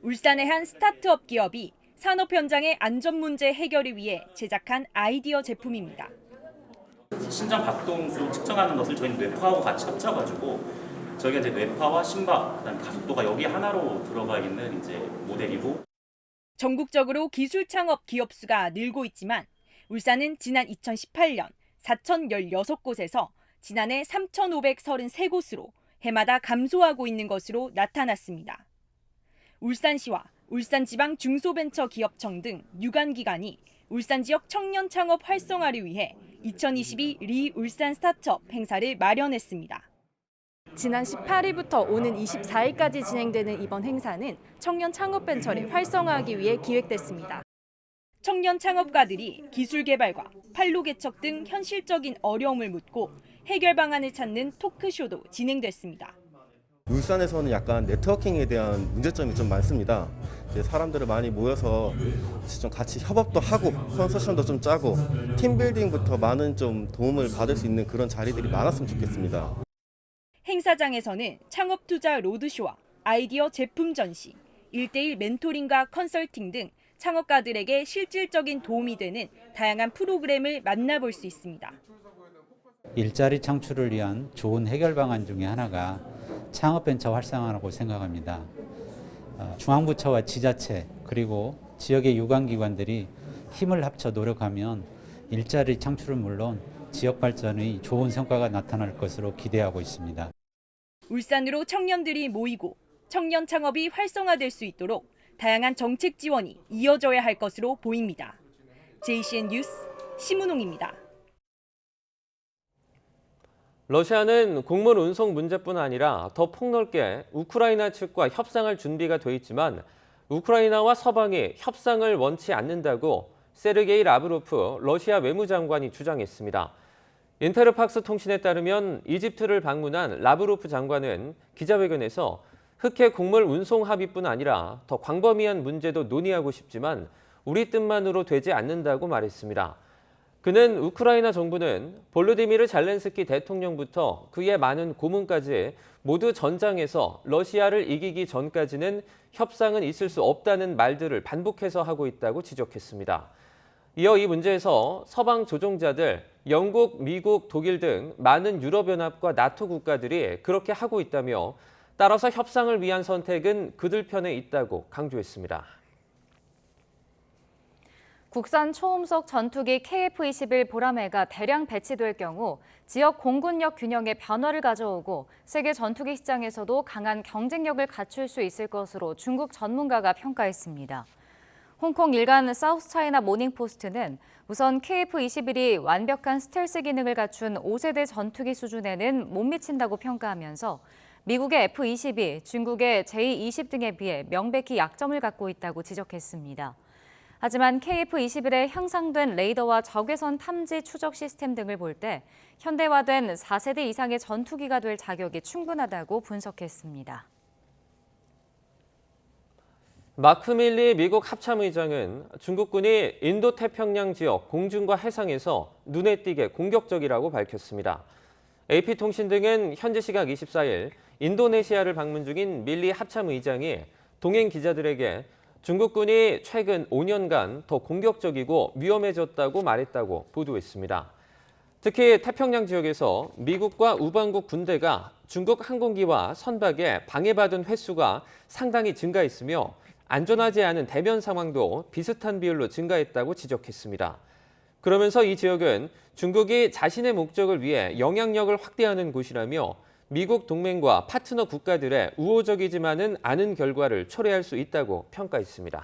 울산의 한 스타트업 기업이 산업 현장의 안전 문제 해결을 위해 제작한 아이디어 제품입니다. 심장 박동수를 측정하는 것을 저희는 뇌파하고 같이 합쳐가지고 저희가 이제 뇌파와 심박, 그다음에 가속도가 여기 하나로 들어가 있는 이제 모델이고. 전국적으로 기술 창업 기업 수가 늘고 있지만 울산은 지난 2018년 4,016곳에서 지난해 3,533곳으로 해마다 감소하고 있는 것으로 나타났습니다. 울산시와 울산지방 중소벤처기업청 등 유관기관이 울산 지역 청년 창업 활성화를 위해 2022 리울산 스타트업 행사를 마련했습니다. 지난 18일부터 오는 24일까지 진행되는 이번 행사는 청년 창업 벤처를 활성화하기 위해 기획됐습니다. 청년 창업가들이 기술 개발과 판로 개척 등 현실적인 어려움을 묻고 해결 방안을 찾는 토크쇼도 진행됐습니다. 울산에서는 약간 네트워킹에 대한 문제점이 좀 많습니다. 사람들을 많이 모여서 좀 같이 협업도 하고 컨소시엄도 좀 짜고 팀빌딩부터 많은 좀 도움을 받을 수 있는 그런 자리들이 많았으면 좋겠습니다. 행사장에서는 창업 투자 로드쇼와 아이디어 제품 전시, 1대1 멘토링과 컨설팅 등 창업가들에게 실질적인 도움이 되는 다양한 프로그램을 만나볼 수 있습니다. 일자리 창출을 위한 좋은 해결 방안 중에 하나가 창업벤처 활성화라고 생각합니다. 중앙부처와 지자체 그리고 지역의 유관기관들이 힘을 합쳐 노력하면 일자리 창출은 물론 지역 발전의 좋은 성과가 나타날 것으로 기대하고 있습니다. 울산으로 청년들이 모이고 청년 창업이 활성화될 수 있도록 다양한 정책 지원이 이어져야 할 것으로 보입니다. JCN 뉴스 심은홍입니다. 러시아는 곡물 운송 문제뿐 아니라 더 폭넓게 우크라이나 측과 협상할 준비가 돼 있지만 우크라이나와 서방이 협상을 원치 않는다고 세르게이 라브로프 러시아 외무장관이 주장했습니다. 인테르팍스 통신에 따르면 이집트를 방문한 라브로프 장관은 기자회견에서 흑해 곡물 운송 합의뿐 아니라 더 광범위한 문제도 논의하고 싶지만 우리 뜻만으로 되지 않는다고 말했습니다. 그는 우크라이나 정부는 볼로디미르 잘렌스키 대통령부터 그의 많은 고문까지 모두 전장에서 러시아를 이기기 전까지는 협상은 있을 수 없다는 말들을 반복해서 하고 있다고 지적했습니다. 이어 이 문제에서 서방 조종자들, 영국, 미국, 독일 등 많은 유럽연합과 나토 국가들이 그렇게 하고 있다며 따라서 협상을 위한 선택은 그들 편에 있다고 강조했습니다. 국산 초음속 전투기 KF-21 보라매가 대량 배치될 경우 지역 공군력 균형에 변화를 가져오고 세계 전투기 시장에서도 강한 경쟁력을 갖출 수 있을 것으로 중국 전문가가 평가했습니다. 홍콩 일간 사우스차이나 모닝포스트는 우선 KF-21이 완벽한 스텔스 기능을 갖춘 5세대 전투기 수준에는 못 미친다고 평가하면서 미국의 F-22, 중국의 J-20 등에 비해 명백히 약점을 갖고 있다고 지적했습니다. 하지만 KF-21의 향상된 레이더와 적외선 탐지 추적 시스템 등을 볼 때 현대화된 4세대 이상의 전투기가 될 자격이 충분하다고 분석했습니다. 마크 밀리 미국 합참의장은 중국군이 인도태평양 지역 공중과 해상에서 눈에 띄게 공격적이라고 밝혔습니다. AP통신 등은 현지 시각 24일 인도네시아를 방문 중인 밀리 합참의장이 동행 기자들에게 중국군이 최근 5년간 더 공격적이고 위험해졌다고 말했다고 보도했습니다. 특히 태평양 지역에서 미국과 우방국 군대가 중국 항공기와 선박에 방해받은 횟수가 상당히 증가했으며 안전하지 않은 대면 상황도 비슷한 비율로 증가했다고 지적했습니다. 그러면서 이 지역은 중국이 자신의 목적을 위해 영향력을 확대하는 곳이라며 미국 동맹과 파트너 국가들의 우호적이지만은 않은 결과를 초래할 수 있다고 평가했습니다.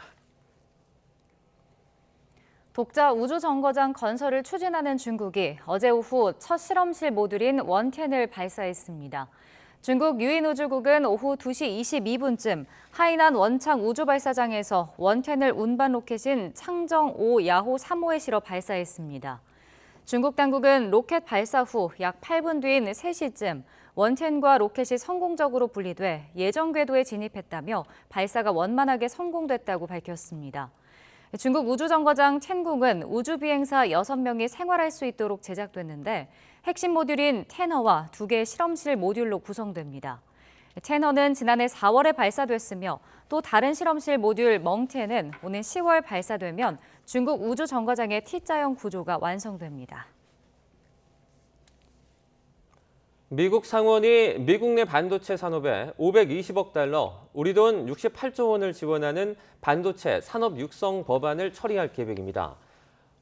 독자 우주정거장 건설을 추진하는 중국이 어제 오후 첫 실험실 모듈인 원텐을 발사했습니다. 중국 유인우주국은 오후 2시 22분쯤 하이난 원창 우주발사장에서 원텐을 운반 로켓인 창정5 야호 3호에 실어 발사했습니다. 중국 당국은 로켓 발사 후 약 8분 뒤인 3시쯤 원텐과 로켓이 성공적으로 분리돼 예정 궤도에 진입했다며 발사가 원만하게 성공됐다고 밝혔습니다. 중국 우주정거장 텐궁은 우주비행사 6명이 생활할 수 있도록 제작됐는데 핵심 모듈인 테너와 2개의 실험실 모듈로 구성됩니다. 테너는 지난해 4월에 발사됐으며 또 다른 실험실 모듈 멍텐은 오는 10월 발사되면 중국 우주정거장의 T자형 구조가 완성됩니다. 미국 상원이 미국 내 반도체 산업에 520억 달러, 우리 돈 68조 원을 지원하는 반도체 산업 육성 법안을 처리할 계획입니다.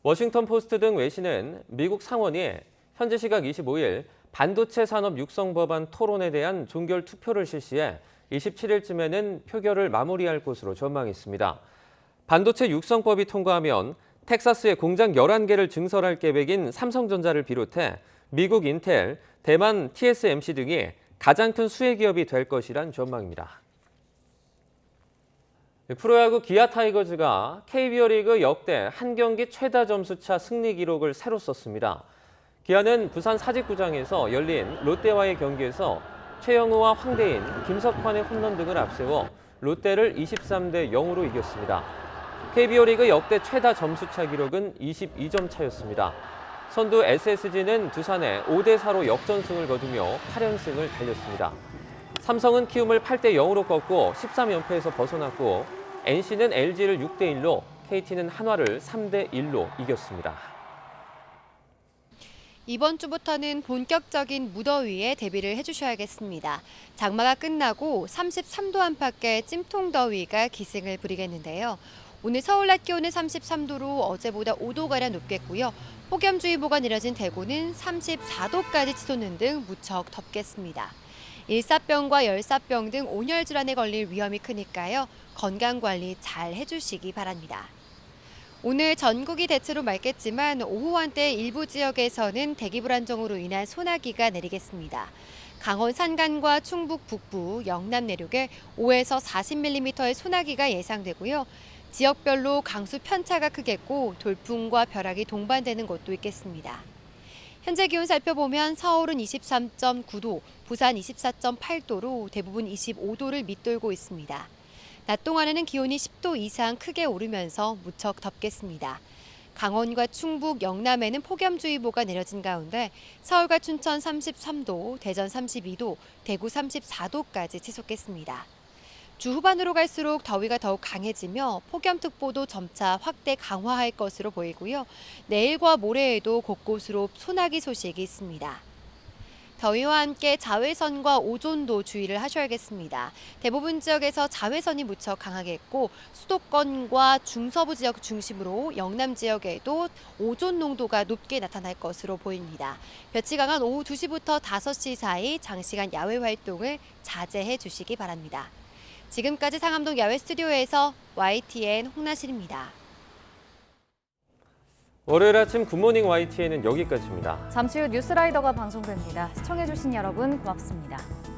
워싱턴 포스트 등 외신은 미국 상원이 현지 시각 25일 반도체 산업 육성 법안 토론에 대한 종결 투표를 실시해 27일쯤에는 표결을 마무리할 것으로 전망했습니다. 반도체 육성법이 통과하면 텍사스에 공장 11개를 증설할 계획인 삼성전자를 비롯해 미국 인텔, 대만 TSMC 등이 가장 큰 수혜기업이 될 것이란 전망입니다. 프로야구 기아 타이거즈가 KBO 리그 역대 한 경기 최다 점수차 승리 기록을 새로 썼습니다. 기아는 부산 사직구장에서 열린 롯데와의 경기에서 최영우와 황대인, 김석환의 홈런 등을 앞세워 롯데를 23대 0으로 이겼습니다. KBO 리그 역대 최다 점수차 기록은 22점 차였습니다. 선두 SSG는 두산에 5대 4로 역전승을 거두며 8연승을 달렸습니다. 삼성은 키움을 8대 0으로 꺾고 13연패에서 벗어났고 NC는 LG를 6대 1로, KT는 한화를 3대 1로 이겼습니다. 이번 주부터는 본격적인 무더위에 대비를 해주셔야겠습니다. 장마가 끝나고 33도 안팎의 찜통더위가 기승을 부리겠는데요. 오늘 서울 낮 기온은 33도로 어제보다 5도가량 높겠고요. 폭염주의보가 내려진 대구는 34도까지 치솟는 등 무척 덥겠습니다. 일사병과 열사병 등 온열 질환에 걸릴 위험이 크니까요. 건강관리 잘 해주시기 바랍니다. 오늘 전국이 대체로 맑겠지만 오후 한때 일부 지역에서는 대기 불안정으로 인한 소나기가 내리겠습니다. 강원 산간과 충북 북부, 영남 내륙에 5에서 40mm의 소나기가 예상되고요. 지역별로 강수 편차가 크겠고 돌풍과 벼락이 동반되는 곳도 있겠습니다. 현재 기온 살펴보면 서울은 23.9도, 부산 24.8도로 대부분 25도를 밑돌고 있습니다. 낮 동안에는 기온이 10도 이상 크게 오르면서 무척 덥겠습니다. 강원과 충북, 영남에는 폭염주의보가 내려진 가운데 서울과 춘천 33도, 대전 32도, 대구 34도까지 치솟겠습니다. 주 후반으로 갈수록 더위가 더욱 강해지며 폭염특보도 점차 확대 강화할 것으로 보이고요. 내일과 모레에도 곳곳으로 소나기 소식이 있습니다. 더위와 함께 자외선과 오존도 주의를 하셔야겠습니다. 대부분 지역에서 자외선이 무척 강하겠고 수도권과 중서부 지역 중심으로 영남 지역에도 오존 농도가 높게 나타날 것으로 보입니다. 볕이 강한 오후 2시부터 5시 사이 장시간 야외 활동을 자제해 주시기 바랍니다. 지금까지 상암동 야외 스튜디오에서 YTN 홍나실입니다. 월요일 아침 굿모닝 YTN은 여기까지입니다. 잠시 후 뉴스라이더가 방송됩니다. 시청해주신 여러분 고맙습니다.